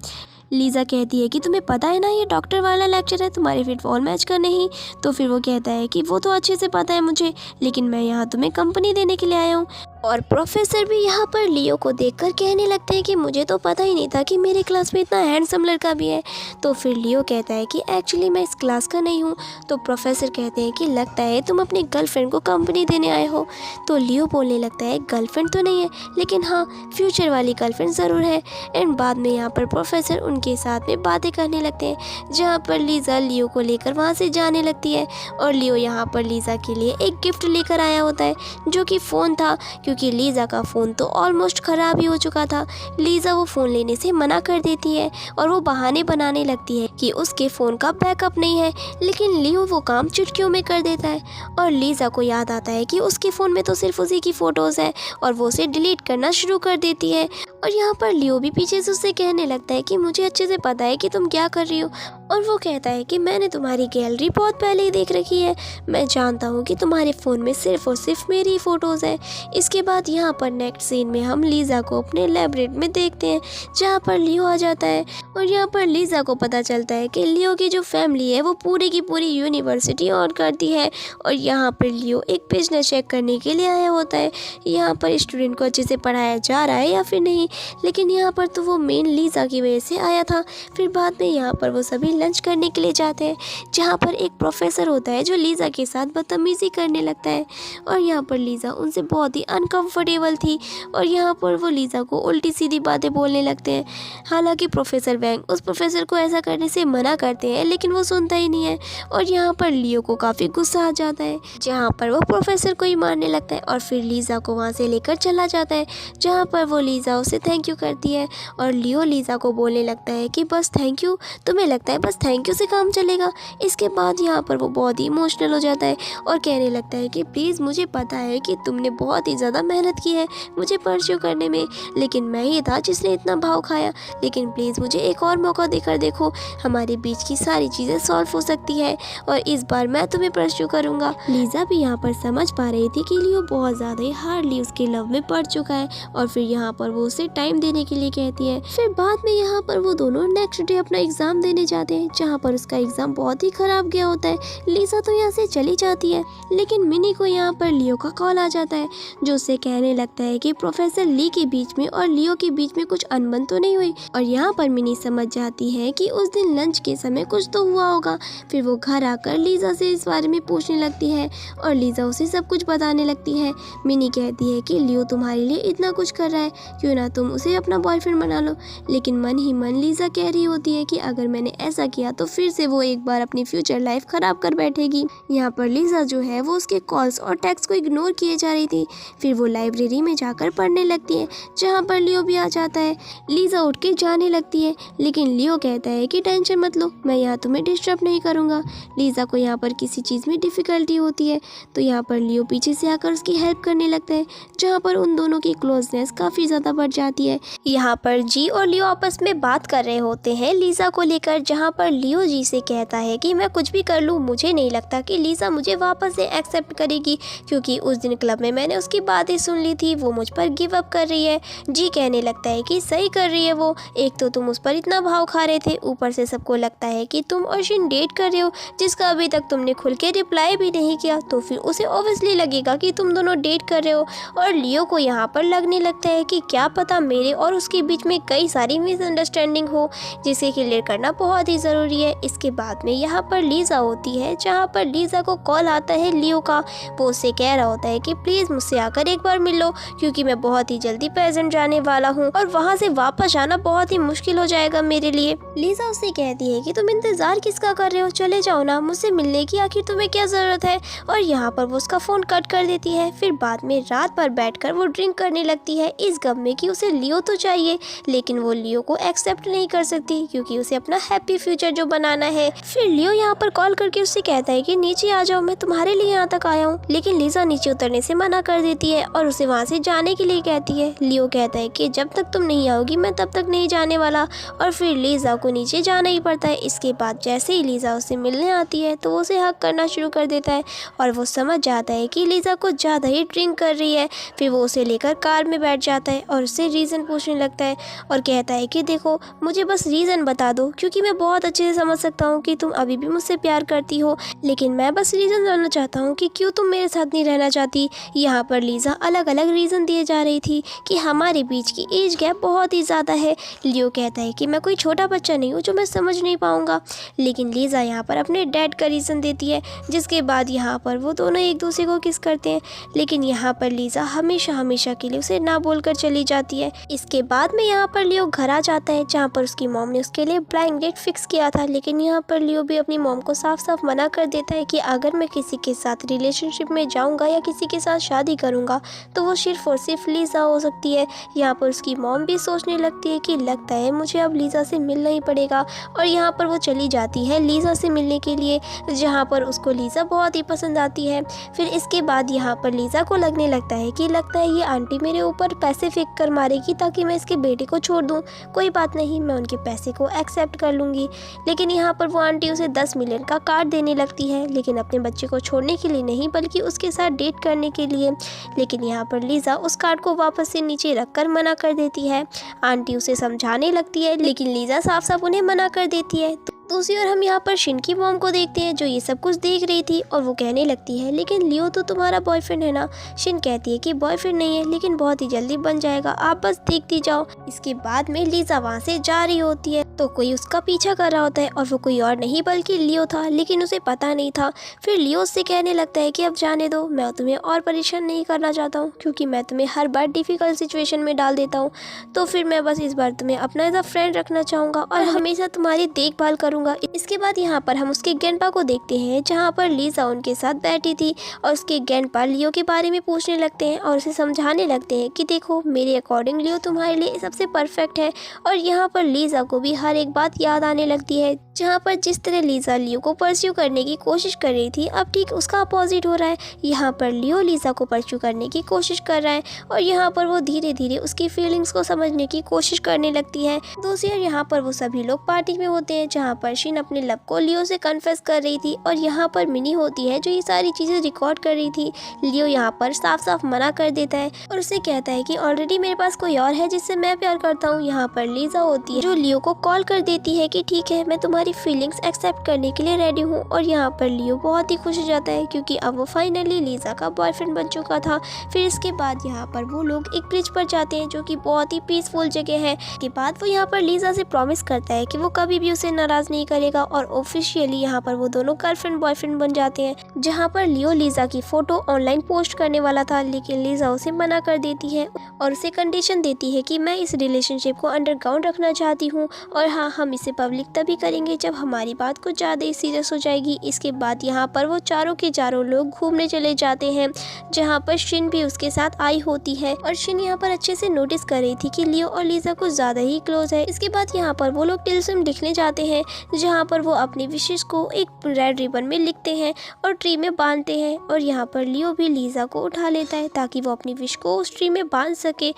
लीज़ा कहती है कि तुम्हें पता है ना ये डॉक्टर वाला लेक्चर है तुम्हारे फिटफॉल मैच का नहीं, तो फिर वो कहता है कि वो तो अच्छे से पता है मुझे, लेकिन मैं यहाँ तुम्हें कंपनी देने के लिए आया हूँ। और प्रोफेसर भी यहाँ पर लियो को देखकर कहने लगते हैं कि मुझे तो पता ही नहीं था कि मेरे क्लास में इतना हैंडसम लड़का भी है। तो फिर लियो कहता है कि एक्चुअली मैं इस क्लास का नहीं हूँ। तो प्रोफेसर कहते हैं कि लगता है तुम अपनी गर्लफ्रेंड को कंपनी देने आए हो। तो लियो बोलने लगता है गर्लफ्रेंड तो नहीं है, लेकिन हाँ फ्यूचर वाली गर्लफ्रेंड ज़रूर है। एंड बाद में यहाँ पर प्रोफेसर उनके साथ में बातें करने लगते हैं, जहाँ पर लीज़ा लियो को लेकर वहाँ से जाने लगती है, और लियो यहाँ पर लीज़ा के लिए एक गिफ्ट लेकर आया होता है, जो कि फ़ोन था, क्योंकि लीज़ा का फ़ोन तो ऑलमोस्ट ख़राब ही हो चुका था। लीज़ा वो फ़ोन लेने से मना कर देती है और वो बहाने बनाने लगती है कि उसके फ़ोन का बैकअप नहीं है, लेकिन लियो वो काम चुटकियों में कर देता है। और लीज़ा को याद आता है कि उसके फ़ोन में तो सिर्फ उसी की फ़ोटोज़ है, और वो उसे डिलीट करना शुरू कर देती है। और यहाँ पर लियो भी पीछे से उससे कहने लगता है कि मुझे अच्छे से पता है कि तुम क्या कर रही हो, और वो कहता है कि मैंने तुम्हारी गैलरी बहुत पहले ही देख रखी है, मैं जानता हूँ कि तुम्हारे फ़ोन में सिर्फ और सिर्फ मेरी ही फ़ोटोज़ है। इसके बाद यहाँ पर नेक्स्ट सीन में हम लीज़ा को अपने लैबोरेटरी में देखते हैं, जहाँ पर लियो आ जाता है, और यहाँ पर लीज़ा को पता चलता है कि लियो की जो फैमिली है वो पूरी की पूरी यूनिवर्सिटी ऑन करती है, और यहाँ पर लियो एक बिजनेस चेक करने के लिए आया होता है, यहाँ पर स्टूडेंट को अच्छे से पढ़ाया जा रहा है या फिर नहीं, लेकिन यहाँ पर तो वो मेन लीज़ा की वजह से आया था। फिर बाद में यहाँ पर वो सभी लंच करने के लिए जाते हैं, जहाँ पर एक प्रोफेसर होता है जो लीज़ा के साथ बदतमीज़ी करने लगता है, और यहाँ पर लीज़ा उनसे बहुत ही अनकंफर्टेबल थी, और यहाँ पर वो लीज़ा को उल्टी सीधी बातें बोलने लगते हैं। हालांकि प्रोफेसर वैंग उस प्रोफेसर को ऐसा करने से मना करते हैं, लेकिन वो सुनता ही नहीं है, और यहाँ पर लियो को काफ़ी गुस्सा आ जाता है, जहाँ पर वो प्रोफेसर को ही मारने लगता है, और फिर लीज़ा को वहाँ से लेकर चला जाता है, जहाँ पर वो लीज़ा उसे थैंक यू करती है, और लियो लीज़ा को बोलने लगता है कि बस थैंक यू, तुम्हें लगता है बस थैंक यू से काम चलेगा। इसके बाद यहाँ पर वो बहुत ही इमोशनल हो जाता है और कहने लगता है कि प्लीज़ मुझे पता है कि तुमने बहुत ही ज़्यादा मेहनत की है मुझे परस्यू करने में, लेकिन मैं ही था जिसने इतना भाव खाया, लेकिन प्लीज़ मुझे एक और मौका देकर देखो, हमारे बीच की सारी चीज़ें सॉल्व हो सकती है और इस बार मैं तुम्हें परस्यू करूँगा। लीज़ा भी यहाँ पर समझ पा रही थी कि लियो बहुत ज़्यादा ही हार्डली उसके लव में पड़ चुका है और फिर यहाँ पर वो उसे टाइम देने के लिए कहती है। फिर बाद में यहाँ पर वो दोनों नेक्स्ट डे अपना एग्ज़ाम देने जाते हैं, जहाँ पर उसका एग्ज़ाम बहुत ही ख़राब गया होता है। लीज़ा तो यहाँ से चली जाती है, लेकिन मिनी को यहाँ पर लियो का कॉल आ जाता है, जो उसे कहने लगता है कि प्रोफेसर ली के बीच में और लियो के बीच में कुछ अनबन तो नहीं हुई। और यहाँ पर मिनी समझ जाती है कि उस दिन लंच के समय कुछ तो हुआ होगा। फिर वो घर आकर लीज़ा से इस बारे में पूछने लगती है और लीज़ा उसे सब कुछ बताने लगती है। मिनी कहती है कि लियो तुम्हारे लिए इतना कुछ कर रहा है, क्यों ना तुम उसे अपना बॉयफ्रेंड बना लो। लेकिन मन ही मन लीज़ा कह रही होती है कि अगर मैंने ऐसा किया तो फिर से वो एक बार अपनी फ्यूचर लाइफ खराब कर बैठेगी। यहाँ पर लीज़ा जो है वो उसके कॉल्स और टेक्स्ट को इग्नोर किए जा रही थी। फिर वो लाइब्रेरी में जाकर पढ़ने लगती है, जहाँ पर लियो भी आ जाता है। लीज़ा उठ के जाने लगती है, लेकिन लियो कहता है कि टेंशन मत लो, मैं यहाँ तुम्हें डिस्टर्ब नहीं करूँगा। लीज़ा को यहाँ पर किसी चीज़ में डिफ़िकल्टी होती है, तो यहाँ पर लियो पीछे से आकर उसकी हेल्प करने लगता है, जहाँ पर उन दोनों की क्लोजनेस काफ़ी ज़्यादा बढ़ जाती है। यहाँ पर जी और लियो आपस में बात कर रहे होते हैं लीज़ा को लेकर, जहाँ पर लियो जी से कहता है कि मैं कुछ भी कर लूँ, मुझे नहीं लगता कि लीज़ा मुझे वापस से एक्सेप्ट करेगी, क्योंकि उस दिन क्लब में मैंने उसकी बातें सुन ली थी, वो मुझ पर गिव अप कर रही है। जी कहने लगता है कि सही कर रही है वो, एक तो तुम उस पर इतना भाव खा रहे थे, ऊपर से सबको लगता है कि तुम और शिन डेट कर रहे हो, जिसका अभी तक तुमने खुल के रिप्लाई भी नहीं किया, तो फिर उसे ऑब्वियसली लगेगा कि तुम दोनों डेट कर रहे हो। और लियो को यहाँ पर लगने लगता है कि क्या पता मेरे और उसके बीच में कई सारी मिसअंडरस्टैंडिंग हो, जिसे क्लियर करना बहुत ही ज़रूरी है। इसके बाद में यहाँ पर लीज़ा होती है, जहाँ पर लीज़ा को कॉल आता है लियो का। वो उससे कह रहा होता है कि प्लीज़ मुझसे आकर एक बार मिल लो, क्योंकि मैं बहुत ही जल्दी प्रेजेंट जाने वाला हूँ और वहाँ से वापस आना बहुत ही मुश्किल हो जाएगा मेरे लिए। लीज़ा उससे कहती है कि तुम इंतज़ार किसका कर रहे हो, चले जाओ ना, मुझसे मिलने की आखिर तुम्हें क्या ज़रूरत है। और यहाँ पर वो उसका फ़ोन कट कर देती है। फिर बाद में रात भर बैठकर वो ड्रिंक करने लगती है, इस गम में कि उसे लियो तो चाहिए, लेकिन वो लियो को एक्सेप्ट नहीं कर सकती, क्योंकि उसे अपना हैप्पी फ्यूचर जो बनाना है। फिर लियो यहाँ पर कॉल करके उससे कहता है कि नीचे आ जाओ, मैं तुम्हारे लिए यहाँ तक आया हूँ। लेकिन लीज़ा नीचे उतरने से मना कर देती है और उसे वहाँ से जाने के लिए कहती है। लियो कहता है कि जब तक तुम नहीं आओगी मैं तब तक नहीं जाने वाला, और फिर लीज़ा को नीचे जाना ही पड़ता है। इसके बाद जैसे ही लीज़ा उसे मिलने आती है तो वो उसे हक करना शुरू कर देता है और वो समझ जाता है कि लीज़ा कुछ ज़्यादा ही ड्रिंक कर रही है। फिर वो उसे लेकर कार में बैठ जाता है और उससे रीज़न पूछने लगता है और कहता है कि देखो मुझे बस रीज़न बता दो, क्योंकि मैं बहुत अच्छे से समझ सकता हूँ कि तुम अभी भी मुझसे प्यार करती हो, लेकिन मैं बस रीज़न जानना चाहता हूँ कि क्यों तुम मेरे साथ नहीं रहना चाहती। यहाँ पर लीज़ा अलग अलग रीज़न दिए जा रही थी कि हमारे बीच की एज गैप बहुत ही ज़्यादा है। लियो कहता है कि मैं कोई छोटा बच्चा नहीं हूँ जो मैं समझ नहीं पाऊँगा, लेकिन लीज़ा यहाँ पर अपने डैड का रीज़न देती है, जिसके बाद यहाँ पर वो दोनों एक दूसरे को किस करते हैं। लेकिन यहाँ पर लीज़ा हमेशा हमेशा के लिए उसे ना बोलकर चली जाती है। इसके बाद में यहाँ पर लियो घर आ जाता है, जहाँ पर उसकी मॉम ने उसके लिए ब्लाइंड डेट फिक्स किया था, लेकिन यहाँ पर लियो भी अपनी मॉम को साफ साफ मना कर देता है कि अगर मैं किसी के साथ रिलेशनशिप में जाऊँगा या किसी के साथ शादी करूँगा तो वो सिर्फ और सिर्फ लीज़ा हो सकती है। यहाँ पर उसकी मॉम भी सोचने लगती है कि लगता है मुझे अब लीज़ा से मिलना ही पड़ेगा, और यहाँ पर वो चली जाती है लीज़ा से मिलने के लिए, जहाँ पर उसको लीज़ा बहुत ही पसंद आती है। फिर इसके बाद यहाँ पर लीज़ा को लगने लगता है कि लगता है ये आंटी मेरे ऊपर पैसे फेंक कर मारेगी ताकि मैं इसके बेटे को छोड़ दूँ। कोई बात नहीं, मैं उनके पैसे को एक्सेप्ट कर लूँगी। लेकिन यहाँ पर वो आंटी उसे 10 मिलियन का कार्ड देने लगती है, लेकिन अपने बच्चे को छोड़ने के लिए नहीं बल्कि उसके साथ डेट करने के लिए। लेकिन यहाँ पर लीज़ा उस कार्ड को वापस से नीचे रखकर मना कर देती है। आंटी उसे समझाने लगती है, लेकिन लीज़ा साफ साफ उन्हें मना कर देती है। दूसरी ओर हम यहाँ पर शिन की मॉम को देखते हैं, जो ये सब कुछ देख रही थी, और वो कहने लगती है लेकिन लियो तो तुम्हारा बॉयफ्रेंड है ना। शिन कहती है कि बॉयफ्रेंड नहीं है, लेकिन बहुत ही जल्दी बन जाएगा, आप बस देखती जाओ। इसके बाद में लीज़ा वहाँ से जा रही होती है तो कोई उसका पीछा कर रहा होता है, और वो कोई और नहीं बल्कि लियो था, लेकिन उसे पता नहीं था। फिर लियो उससे कहने लगता है कि अब जाने दो, मैं तुम्हें और परेशान नहीं करना चाहता हूँ, क्योंकि मैं तुम्हें हर बार डिफ़िकल्ट सिचुएशन में डाल देता हूँ, तो फिर मैं बस इस बार तुम्हें अपना एज अ फ्रेंड रखना चाहूँगा और हमेशा तुम्हारी देखभाल करूँगा। इसके बाद यहाँ पर हम उसके ग्रैंडपा को देखते हैं, जहाँ पर लीज़ा उनके साथ बैठी थी, और उसके ग्रैंडपा लियो के बारे में पूछने लगते हैं और उसे समझाने लगते हैं कि देखो मेरे अकॉर्डिंग लियो तुम्हारे लिए सबसे परफेक्ट है। और यहाँ पर लीज़ा को भी हर एक बात याद आने लगती है, जहाँ पर जिस तरह लीज़ा लियो को परस्यू करने की कोशिश कर रही थी, अब ठीक उसका अपोजिट हो रहा है। यहाँ पर लियो लीज़ा को परस्यू करने की कोशिश कर रहा है और यहाँ पर वो धीरे धीरे उसकी फीलिंग्स को समझने की कोशिश करने लगती है। दूसरी ओर यहाँ पर वो सभी लोग पार्टी में होते हैं, जहाँ पर शिन अपने लव को लियो से कन्फेस कर रही थी और यहाँ पर मिनी होती है जो ये सारी चीज़ें रिकॉर्ड कर रही थी। लियो यहाँ पर साफ साफ मना कर देता है और उसे कहता है कि ऑलरेडी मेरे पास कोई और है जिससे मैं प्यार करता हूँ। यहाँ पर लीज़ा होती है जो लियो को कॉल कर देती है कि ठीक है, मैं तुम्हारी फीलिंग्स एक्सेप्ट करने के लिए रेडी हूँ। और यहाँ पर लियो बहुत ही खुश हो जाता है क्योंकि अब वो फाइनली लीज़ा का बॉयफ्रेंड बन चुका था। फिर इसके बाद यहाँ पर वो लोग एक ब्रिज पर जाते हैं जो कि बहुत ही पीसफुल जगह है। इसके बाद वो यहाँ पर लीज़ा से प्रॉमिस करता है कि वो कभी भी उसे नाराज़ नहीं करेगा और ऑफिशियली यहाँ पर वो दोनों गर्लफ्रेंड बॉयफ्रेंड बन जाते हैं। जहाँ पर लियो लीज़ा की फ़ोटो ऑनलाइन पोस्ट करने वाला था, लेकिन लीज़ा उसे मना कर देती है और उसे कंडीशन देती है कि मैं इस रिलेशनशिप को अंडरग्राउंड रखना चाहती हूँ और हाँ, हम इसे पब्लिक तभी करेंगे जब हमारी बात कुछ ज़्यादा ही सीरियस हो जाएगी। इसके बाद यहाँ पर वो चारों के चारों लोग घूमने चले जाते हैं, जहाँ पर शिन भी उसके साथ आई होती है और शिन यहाँ पर अच्छे से नोटिस कर रही थी कि लियो और लीज़ा कुछ ज़्यादा ही क्लोज है। इसके बाद यहाँ पर वो लोग टिल्सम लिखने जाते हैं, जहाँ पर वो अपनी विशेष को एक रेड रिबन में लिखते हैं और ट्री में बांधते हैं और यहाँ पर लियो भी लीज़ा को उठा लेता है ताकि वो अपनी विश को उस ट्री में बांध सके।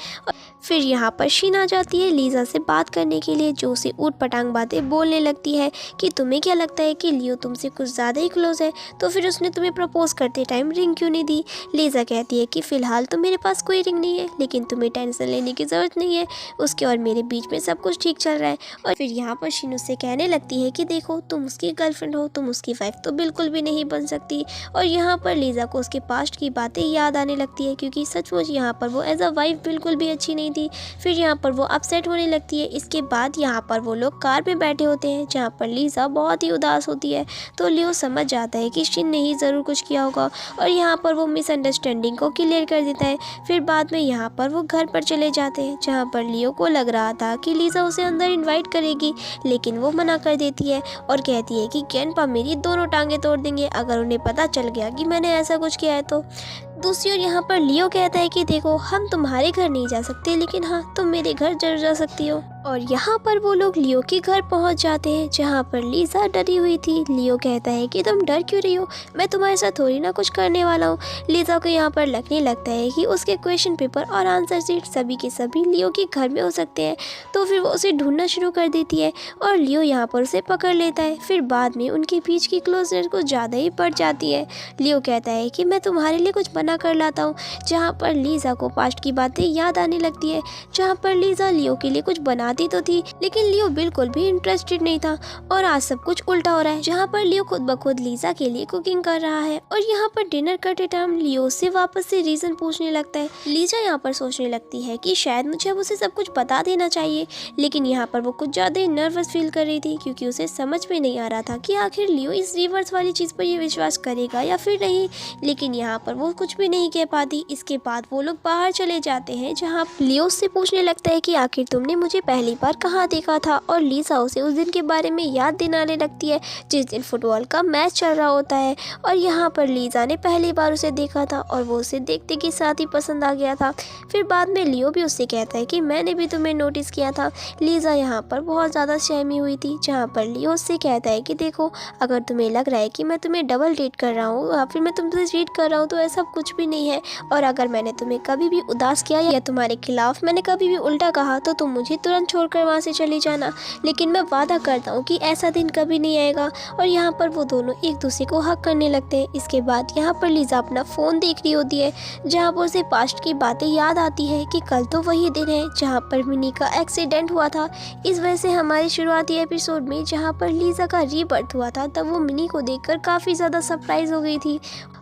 फिर यहाँ पर शिन आ जाती है लीज़ा से बात करने के लिए, जो उसे ऊट पटांग बातें बोलने लगती है कि तुम्हें क्या लगता है कि लियो तुमसे कुछ ज़्यादा ही क्लोज है, तो फिर उसने तुम्हें प्रपोज करते टाइम रिंग क्यों नहीं दी। लीज़ा कहती है कि फ़िलहाल तो मेरे पास कोई रिंग नहीं है, लेकिन तुम्हें टेंशन लेने की ज़रूरत नहीं है, उसके और मेरे बीच में सब कुछ ठीक चल रहा है। और फिर यहाँ पर शिन उससे कहने लगती है कि देखो, तुम उसकी गर्लफ्रेंड हो, तुम उसकी वाइफ तो बिल्कुल भी नहीं बन सकती। और यहाँ पर लीज़ा को उसके पास्ट की बातें याद आने लगती है क्योंकि सचमुच यहाँ पर वो एज अ वाइफ बिल्कुल भी अच्छी नहीं थी। फिर यहाँ पर वो अपसेट होने लगती है। इसके बाद यहाँ पर वो लोग कार में बैठे होते हैं, जहाँ पर लीज़ा बहुत ही उदास होती है, तो लियो समझ जाता है कि शिन ने ही ज़रूर कुछ किया होगा और यहाँ पर वो मिसअंडरस्टैंडिंग को क्लियर कर देता है। फिर बाद में यहाँ पर वो घर पर चले जाते हैं, जहाँ पर लियो को लग रहा था कि लीज़ा उसे अंदर इन्वाइट करेगी, लेकिन वो मना कर देती है और कहती है कि ग्रैंडपा मेरी दोनों टांगें तोड़ देंगे अगर उन्हें पता चल गया कि मैंने ऐसा कुछ किया है तो। दूसरी ओर यहाँ पर लियो कहता है कि देखो, हम तुम्हारे घर नहीं जा सकते, लेकिन हाँ, तुम मेरे घर जरूर जा सकती हो। और यहाँ पर वो लोग लियो के घर पहुँच जाते हैं, जहाँ पर लीज़ा डरी हुई थी। लियो कहता है कि तुम डर क्यों रही हो, मैं तुम्हारे साथ थोड़ी ना कुछ करने वाला हूँ। लीज़ा को यहाँ पर लगने लगता है कि उसके क्वेश्चन पेपर और आंसर शीट सभी के सभी लियो के घर में हो सकते हैं, तो फिर वो उसे ढूंढना शुरू कर देती है और लियो यहाँ पर उसे पकड़ लेता है। फिर बाद में उनके बीच की क्लोजनेस कुछ ज़्यादा ही बढ़ जाती है। लियो कहता है कि मैं तुम्हारे लिए कुछ बना कर लाता हूँ, जहाँ पर लीज़ा को पास्ट की बातें याद आने लगती है, जहाँ पर लीज़ा लियो के लिए कुछ बनाती तो थी, लेकिन लियो बिल्कुल भी इंटरेस्टेड नहीं था। और आज सब कुछ उल्टा हो रहा है, जहाँ पर लियो खुद ब खुद लीज़ा के लिए कुकिंग कर रहा है और यहाँ पर डिनर करते टाइम लियो से वापस से रीज़न पूछने लगता है। लीज़ा यहाँ पर सोचने लगती है कि शायद मुझे अब उसे सब कुछ बता देना चाहिए, लेकिन यहाँ पर वो कुछ ज़्यादा ही नर्वस फील कर रही थी क्योंकि उसे समझ में नहीं आ रहा था कि आखिर लियो इस रिवर्स वाली चीज़ पर ये विश्वास करेगा या फिर नहीं, लेकिन यहाँ पर वो कुछ भी नहीं कह पाती। इसके बाद वो लोग बाहर चले जाते हैं, जहाँ लियो से पूछने लगता है कि आखिर तुमने मुझे पहली बार कहाँ देखा था, और लीज़ा उसे उस दिन के बारे में याद दिलाने लगती है जिस दिन फुटबॉल का मैच चल रहा होता है और यहाँ पर लीज़ा ने पहली बार उसे देखा था और वो उसे देखते के साथ ही पसंद आ गया था। फिर बाद में लियो भी उससे कहता है कि मैंने भी तुम्हें नोटिस किया था। लीज़ा यहाँ पर बहुत ज़्यादा सहमी हुई थी, जहाँ पर लियो उससे कहता है कि देखो, अगर तुम्हें लग रहा है कि मैं तुम्हें डबल डेट कर रहा हूँ या फिर मैं तुमसे चीट कर रहा हूँ, तो ऐसा कुछ भी नहीं है, और अगर मैंने तुम्हें कभी भी उदास किया या तुम्हारे खिलाफ मैंने कभी भी उल्टा कहा तो तुम मुझे तुरंत छोड़कर वहाँ से चली जाना, लेकिन मैं वादा करता हूँ कि ऐसा दिन कभी नहीं आएगा। और यहाँ पर वो दोनों एक दूसरे को हक करने लगते हैं। इसके बाद यहाँ पर लीज़ा अपना फ़ोन देख रही होती है, जहाँ पर उसे पास्ट की बातें याद आती है कि कल तो वही दिन है जहाँ पर मिनी का एक्सीडेंट हुआ था। इस वजह से हमारे शुरुआती एपिसोड में जहाँ पर लीज़ा का रीबर्थ हुआ था, तब वो मिनी को देखकर काफ़ी ज़्यादा सरप्राइज हो गई थी।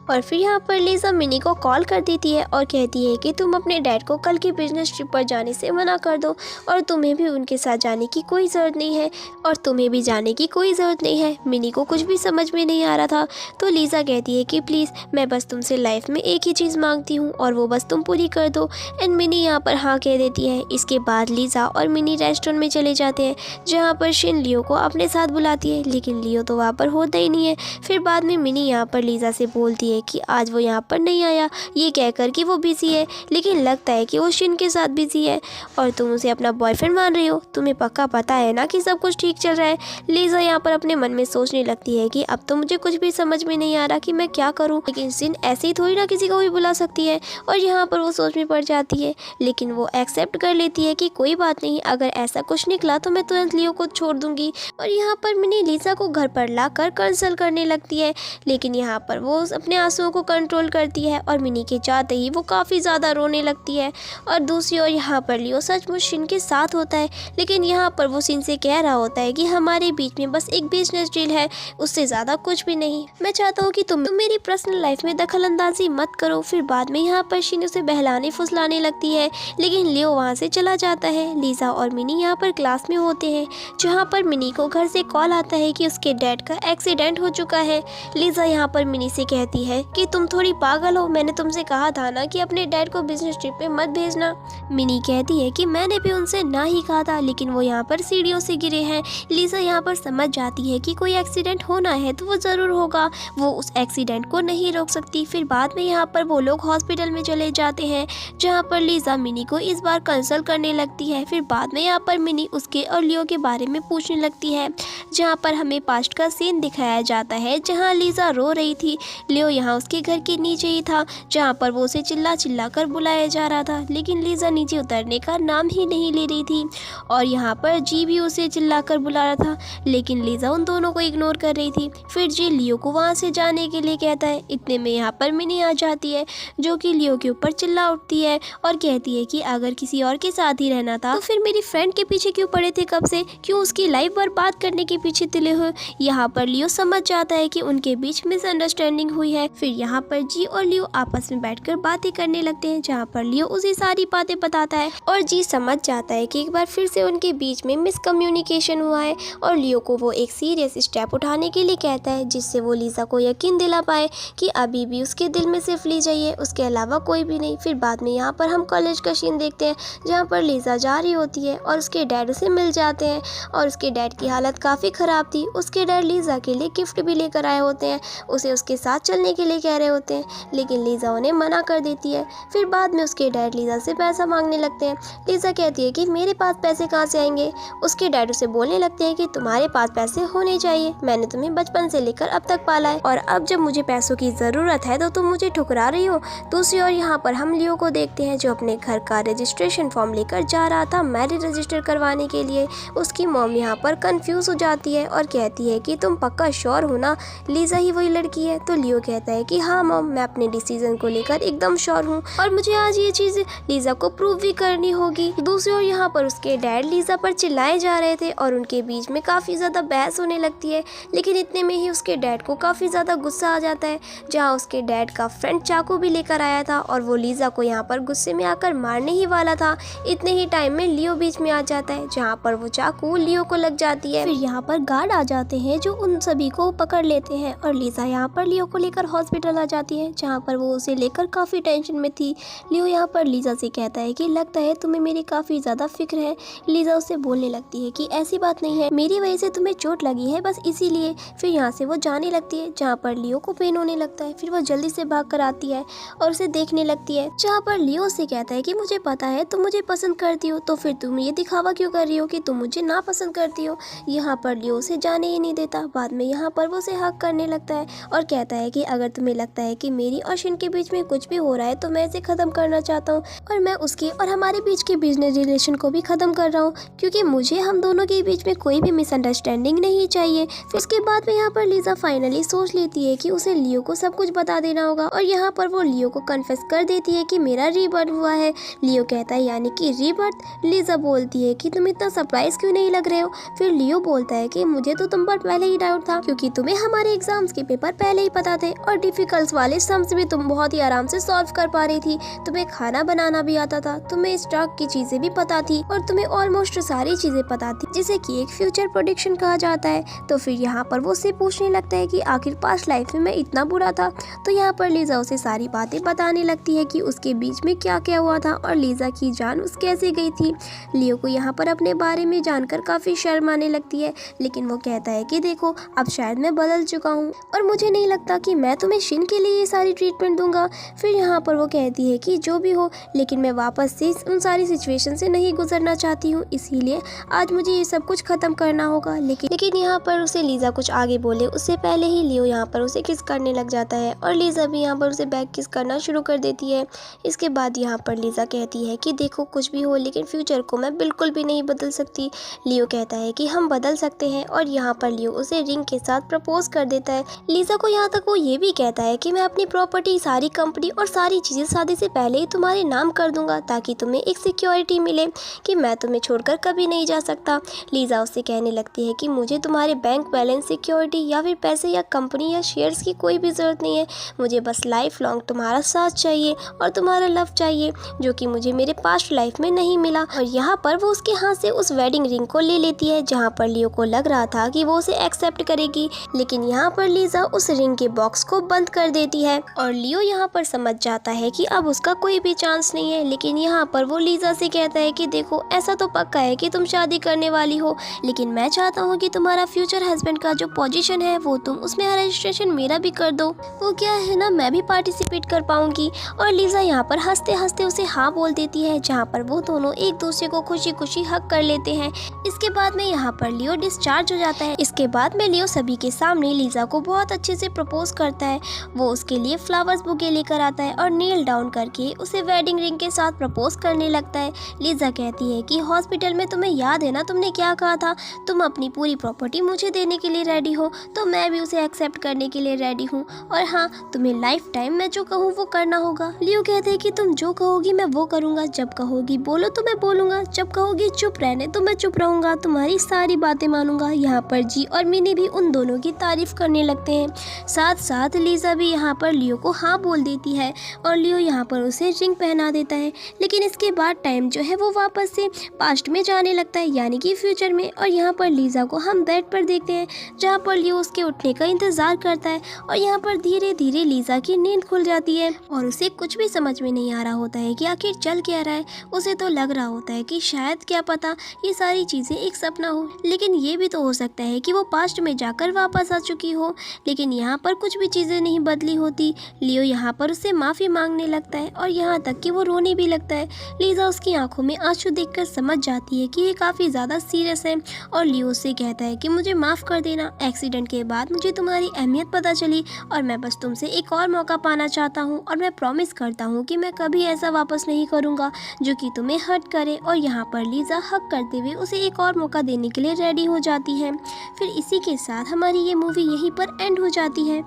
और फिर यहाँ पर लीज़ा मिनी को कॉल कर देती है और कहती है कि तुम अपने डैड को कल की बिजनेस ट्रिप पर जाने से मना कर दो और तुम्हें भी उनके साथ जाने की कोई ज़रूरत नहीं है और तुम्हें भी जाने की कोई ज़रूरत नहीं है। मिनी को कुछ भी समझ में नहीं आ रहा था, तो लीज़ा कहती है कि प्लीज़, मैं बस तुमसे लाइफ में एक ही चीज़ मांगती हूँ और वो बस तुम पूरी कर दो। एंड मिनी यहाँ पर हाँ कह देती है। इसके बाद लीज़ा और मिनी रेस्टोरेंट में चले जाते हैं, जहाँ पर शिन लियो को अपने साथ बुलाती है, लेकिन लियो तो वहाँ पर होता ही नहीं है। फिर बाद में मिनी यहाँ पर लीज़ा से बोलती है कि आज वो यहाँ पर नहीं आया, ये कहकर कि वो बिज़ी है, लेकिन लगता है कि वो शिन के साथ बिज़ी है और तुम उसे अपना बॉयफ्रेंड मान मान रही हो? तुम्हें पक्का पता है ना कि सब कुछ ठीक चल रहा है? लीजा यहाँ पर अपने मन में सोचने लगती है कि अब तो मुझे कुछ भी समझ में नहीं आ रहा कि मैं क्या करूँ, लेकिन सिन ऐसे ही थोड़ी ना किसी को भी बुला सकती है। और यहाँ पर वो सोच में पड़ जाती है, लेकिन वो एक्सेप्ट कर लेती है कि कोई बात नहीं, अगर ऐसा कुछ निकला तो मैं तुरंत लियो को छोड़ दूंगी। और यहाँ पर मिनी लीजा को घर पर लाकर कंसल्ट करने लगती है, लेकिन यहाँ पर वो अपने आंसुओं को कंट्रोल करती है और मिनी के जाते ही वो काफ़ी ज़्यादा रोने लगती है। और दूसरी ओर यहाँ पर लियो सचमुच शिन के साथ होता है, लेकिन यहाँ पर वो शिन से कह रहा होता है कि हमारे बीच में बस एक बिजनेस डील है, उससे ज़्यादा कुछ भी नहीं। मैं चाहता हूँ कि तुम मेरी पर्सनल लाइफ में दखल अंदाजी मत करो। फिर बाद में यहाँ पर शिन उसे बहलाने फुसलाने लगती है, लेकिन लियो वहाँ से चला जाता है। लीजा और मिनी यहाँ पर क्लास में होते हैं, जहाँ पर मिनी को घर से कॉल आता है कि उसके डैड का एक्सीडेंट हो चुका है। लीजा यहाँ पर मिनी से कहती है कि तुम थोड़ी पागल हो, मैंने तुमसे कहा था ना कि अपने डैड को बिजनेस ट्रिप पे मत भेजना। मिनी कहती है कि मैंने भी उनसे ना ही कहा था, लेकिन वो यहाँ पर सीढ़ियों से गिरे हैं। लीजा यहाँ पर समझ जाती है कि कोई एक्सीडेंट होना है तो वो ज़रूर होगा, वो उस एक्सीडेंट को नहीं रोक सकती। फिर बाद में यहाँ पर वो लोग हॉस्पिटल में चले जाते हैं, जहाँ पर लीजा मिनी को इस बार कंसल्ट करने लगती है। फिर बाद में यहाँ पर मिनी उसके और लियो के बारे में पूछने लगती है, जहाँ पर हमें पास्ट का सीन दिखाया जाता है जहाँ लीजा रो रही थी। लियो यहाँ उसके घर के नीचे ही था, जहाँ पर वो उसे चिल्ला चिल्ला कर बुलाया जा रहा था, लेकिन लीजा नीचे उतरने का नाम ही नहीं ले रही थी। और यहाँ पर जी भी उसे चिल्ला कर बुला रहा था, लेकिन लीजा उन दोनों को इग्नोर कर रही थी। फिर जी लियो को वहाँ से जाने के लिए कहता है। इतने में यहाँ पर मिनी आ जाती है, जो कि लियो के ऊपर चिल्ला उठती है और कहती है कि अगर किसी और के साथ ही रहना था तो फिर मेरी फ्रेंड के पीछे क्यों पड़े थे कब से, क्यों उसकी लाइफ बर्बाद करने के पीछे तुले हो। यहाँ पर लियो समझ जाता है कि उनके बीच मिसअंडरस्टैंडिंग हुई है। फिर यहाँ पर जी और लियो आपस में बैठकर बातें करने लगते हैं, जहाँ पर लियो उसे सारी बातें बताता है और जी समझ जाता है कि एक बार फिर से उनके बीच में मिसकम्युनिकेशन हुआ है। और लियो को वो एक सीरियस स्टेप उठाने के लिए कहता है, जिससे वो लीजा को यकीन दिला पाए कि अभी भी उसके दिल में सिर्फ लीजा ही है, उसके अलावा कोई भी नहीं। फिर बाद में यहाँ पर हम कॉलेज का सीन देखते हैं, जहाँ पर लीजा जा रही होती है और उसके डैड उसे मिल जाते हैं और उसके डैड की हालत काफ़ी ख़राब थी। उसके डैड लीजा के लिए गिफ्ट भी लेकर आए होते हैं, उसे उसके साथ चलने के लिए कह रहे होते हैं, लेकिन लीजा उन्हें मना कर देती है। फिर बाद में उसके डैड लीजा से पैसा मांगने लगते हैं। लीजा कहती है कि मेरे पास पैसे कहाँ से आएंगे। उसके डैड उसे बोलने लगते हैं कि तुम्हारे पास पैसे होने चाहिए, मैंने तुम्हें बचपन से लेकर अब तक पाला है और अब जब मुझे पैसों की ज़रूरत है तो तुम मुझे ठुकरा रही हो। दूसरी ओर यहाँ पर हम लियो को देखते हैं, जो अपने घर का रजिस्ट्रेशन फॉर्म लेकर जा रहा था मैरिज रजिस्टर करवाने के लिए। उसकी मॉम यहाँ पर कंफ्यूज हो जाती है और कहती है कि तुम पक्का श्योर हो ना, लीजा ही वही लड़की है। तो लियो कहता है कि हाँ मॉम, मैं अपने डिसीजन को लेकर एकदम श्योर हूँ और मुझे आज ये चीज़ लीजा को प्रूव भी करनी होगी। दूसरी ओर यहाँ पर उसके डैड लीजा पर चिल्लाए जा रहे थे और उनके बीच में काफ़ी ज़्यादा बहस होने लगती है, लेकिन इतने में ही उसके डैड को काफ़ी ज़्यादा गुस्सा आ जाता है, जहाँ उसके डैड का फ्रेंड चाकू भी लेकर आया था और वो लीजा को यहाँ पर गुस्से में आकर मारने ही वाला था। इतने ही टाइम में लियो बीच में आ जाता है, जहाँ पर वो चाकू लियो को लग जाती है। फिर यहाँ पर गार्ड आ जाते हैं, जो उन सभी को पकड़ लेते हैं और लीजा यहाँ पर लियो को लेकर हॉस्पिटल आ जाती है, जहाँ पर वो उसे लेकर काफ़ी टेंशन में थी। लियो यहाँ पर लीजा से कहता है कि लगता है तुम्हें मेरी काफ़ी ज़्यादा फिक्र है। लीजा उसे बोलने लगती है कि ऐसी बात नहीं है, मेरी वजह से तुम्हें चोट लगी है बस इसीलिए। फिर यहाँ से वो जाने लगती है, जहाँ पर लियो को पेन होने लगता है। फिर वो जल्दी से भाग कर आती है और उसे देखने लगती है, जहाँ पर लियो से कहता है कि मुझे पता है तुम मुझे पसंद करती हो, तो फिर तुम ये दिखावा क्यों कर रही हो कि तुम मुझे ना पसंद करती हो। यहाँ पर लियो उसे जाने ही नहीं देता। बाद में यहाँ पर वो उसे हक करने लगता है और कहता है कि अगर तुम्हें लगता है कि मेरी और शिन के बीच में कुछ भी हो रहा है तो मैं इसे ख़त्म करना चाहता हूँ और मैं उसके और हमारे बीच के बिजनेस रिलेशन को भी ख़त्म कर रहा हूँ, क्योंकि मुझे हम दोनों के बीच में कोई भी मिसअंडरस्टैंडिंग नहीं चाहिए। फिर उसके बाद में यहाँ पर लीजा फाइनली सोच लेती है कि उसे लियो को सब कुछ बता देना होगा और यहाँ पर वो लियो को कन्फेस कर देती है कि मेरा रीबर्थ हुआ है। लियो कहता है यानी कि रीबर्थ। लीजा बोलती है कि तुम इतना सरप्राइज क्यों नहीं लग रहे हो। फिर लियो बोलता है कि मुझे तो तुम पर पहले ही डाउट था, क्योंकि तुम्हें हमारे एग्जाम्स के पेपर पहले ही पता थे और डिफिकल्ट वाले सम्स भी तुम बहुत ही आराम से सॉल्व कर पा रही थी। तुम्हें खाना बनाना भी आता था, तुम्हें स्टॉक की चीजें भी पता थी और तुम्हें ऑलमोस्ट सारी चीजें पता थी, जिसे कि एक फ्यूचर प्रेडिक्शन कहा जाता है। तो फिर यहाँ पर वो उससे पूछने लगता है कि आखिर पास्ट लाइफ में मैं इतना बुरा था। तो यहाँ पर लीजा उसे सारी बातें बताने लगती है कि उसके बीच में क्या क्या हुआ था और लीजा की जान उस कैसे गई थी। लियो को यहाँ पर अपने बारे में जानकर काफ़ी शर्म आने लगती है, लेकिन वो कहता है कि देखो अब शायद मैं बदल चुका हूँ और मुझे नहीं लगता कि मैं तुम्हें शिन के लिए ये सारी ट्रीटमेंट दूंगा। फिर यहाँ पर वो कहती है कि जो भी हो, लेकिन मैं वापस से उन सारी सिचुएशन से नहीं गुजरना चाहती हूँ, इसीलिए आज मुझे ये सब कुछ ख़त्म करना होगा। लेकिन यहाँ पर उसे लीज़ा कुछ आगे बोले उससे पहले ही लियो यहाँ पर उसे किस करने लग जाता है और लीज़ा भी यहाँ पर उसे बैक किस करना शुरू कर देती है। इसके बाद यहाँ पर लीज़ा कहती है कि देखो कुछ भी हो लेकिन फ्यूचर को मैं बिल्कुल भी नहीं बदल सकती। लियो कहता है कि हम बदल सकते हैं और यहाँ पर लियो उसे रिंग के साथ प्रपोज कर देता है। लीज़ा को यहाँ तक वो ये भी कहता है कि मैं अपनी प्रॉपर्टी, सारी कंपनी और सारी चीज़ें शादी से पहले ही तुम्हारे नाम कर दूंगा ताकि तुम्हें एक सिक्योरिटी मिले कि मैं तुम्हें छोड़कर कभी नहीं जा सकता। लीज़ा उससे कहने लगती है कि मुझे तुम्हारे बैंक बैलेंस, सिक्योरिटी या फिर पैसे या कंपनी या शेयर्स की कोई भी ज़रूरत नहीं है। मुझे बस लाइफ लॉन्ग तुम्हारा साथ चाहिए और तुम्हारा लव चाहिए जो कि मुझे मेरे पास्ट लाइफ में नहीं मिला। और यहाँ पर वो उसके हाथ से उस वेडिंग रिंग को ले लेती है जहाँ पर लियो को लग रहा था कि वो उसे एक्सेप्ट करेगी, लेकिन यहाँ पर लीज़ा उस रिंग के बॉक्स को बंद कर देती है और लियो यहाँ पर समझ जाता है कि अब उसका कोई भी चांस नहीं है। लेकिन यहाँ पर वो लीज़ा से कहता है कि देखो ऐसा तो पक्का है कि तुम शादी करने वाली हो, लेकिन मैं चाहता हूँ कि तुम्हारा फ्यूचर हस्बैंड का जो पोजीशन है वो तुम उसमें रजिस्ट्रेशन मेरा भी कर दो, वो क्या है ना मैं भी पार्टिसिपेट कर पाऊंगी। और लीज़ा यहाँ पर हंसते हंसते उसे हाँ बोल देती है जहाँ पर वो दोनों एक दूसरे को खुशी खुशी हक कर लेते हैं। इसके बाद में यहाँ पर लियो डिस्चार्ज हो जाता है। इसके बाद में लियो सभी के सामने लीज़ा को बहुत अच्छे से प्रपोज करता है। वो उसके लिए फ्लावर्स बुके लेकर आता है और नील डाउन करके उसे वेडिंग रिंग के साथ प्रपोज करने लगता है। लीज़ा कहती है कि हॉस्पिटल में तुम्हें याद है ना तुमने क्या कहा था, तुम अपनी पूरी प्रॉपर्टी मुझे देने के लिए रेडी हो, तो मैं भी उसे एक्सेप्ट करने के लिए रेडी हूँ और हाँ तुम्हें लाइफ टाइम मैं जो कहूँ वो करना होगा। लियो कहते हैं कि तुम जो कहोगी मैं वो करूँगा, जब कहोगी बोलो तो मैं बोलूँगा, जब कहोगी चुप रहने तो मैं चुप रहूँगा, तुम्हारी सारी बातें मानूंगा। यहाँ पर जी और मिनी भी उन दोनों की तारीफ करने लगते हैं। साथ साथ लीज़ा भी यहाँ पर लियो को हाँ बोल देती है और लियो यहाँ पर उसे रिंग पहना देता है। लेकिन इसके बाद टाइम जो है वो वापस से पास्ट में जाने लगता है यानी कि फ्यूचर में, और यहाँ पर लीज़ा को हम बेड पर देखते हैं जहाँ पर लियो उसके उठने का इंतज़ार करता है और यहाँ पर धीरे धीरे लीज़ा की नींद खुल जाती है और उसे कुछ भी समझ में नहीं आ रहा होता है कि आखिर चल क्या रहा है। उसे तो लग रहा होता है कि शायद क्या पता ये सारी चीज़ें एक सपना हो, लेकिन ये भी तो हो सकता है कि वो पास्ट में जाकर वापस आ चुकी हो। लेकिन यहाँ पर कुछ भी चीज़ें नहीं बदली होती। लियो यहाँ पर उससे माफ़ी मांगने लगता है और यहाँ तक कि वो रोने भी लगता है। लीज़ा उसकी आंखों में आंसू देखकर समझ जाती है कि ये काफ़ी ज़्यादा सीरियस है और लियो उससे कहता है कि मुझे माफ़ कर देना, एक्सीडेंट के बाद मुझे तुम्हारी अहमियत पता चली और मैं बस तुमसे एक और मौका पाना चाहता हूँ और मैं प्रॉमिस करता हूँ कि मैं कभी ऐसा वापस नहीं करूँगा जो कि तुम्हें हर्ट करे। और यहाँ पर लीज़ा हक करते हुए उसे एक और मौका देने के लिए रेडी हो जाती है। फिर इसी के साथ हमारी ये मूवी यहीं पर एंड हो जाती है।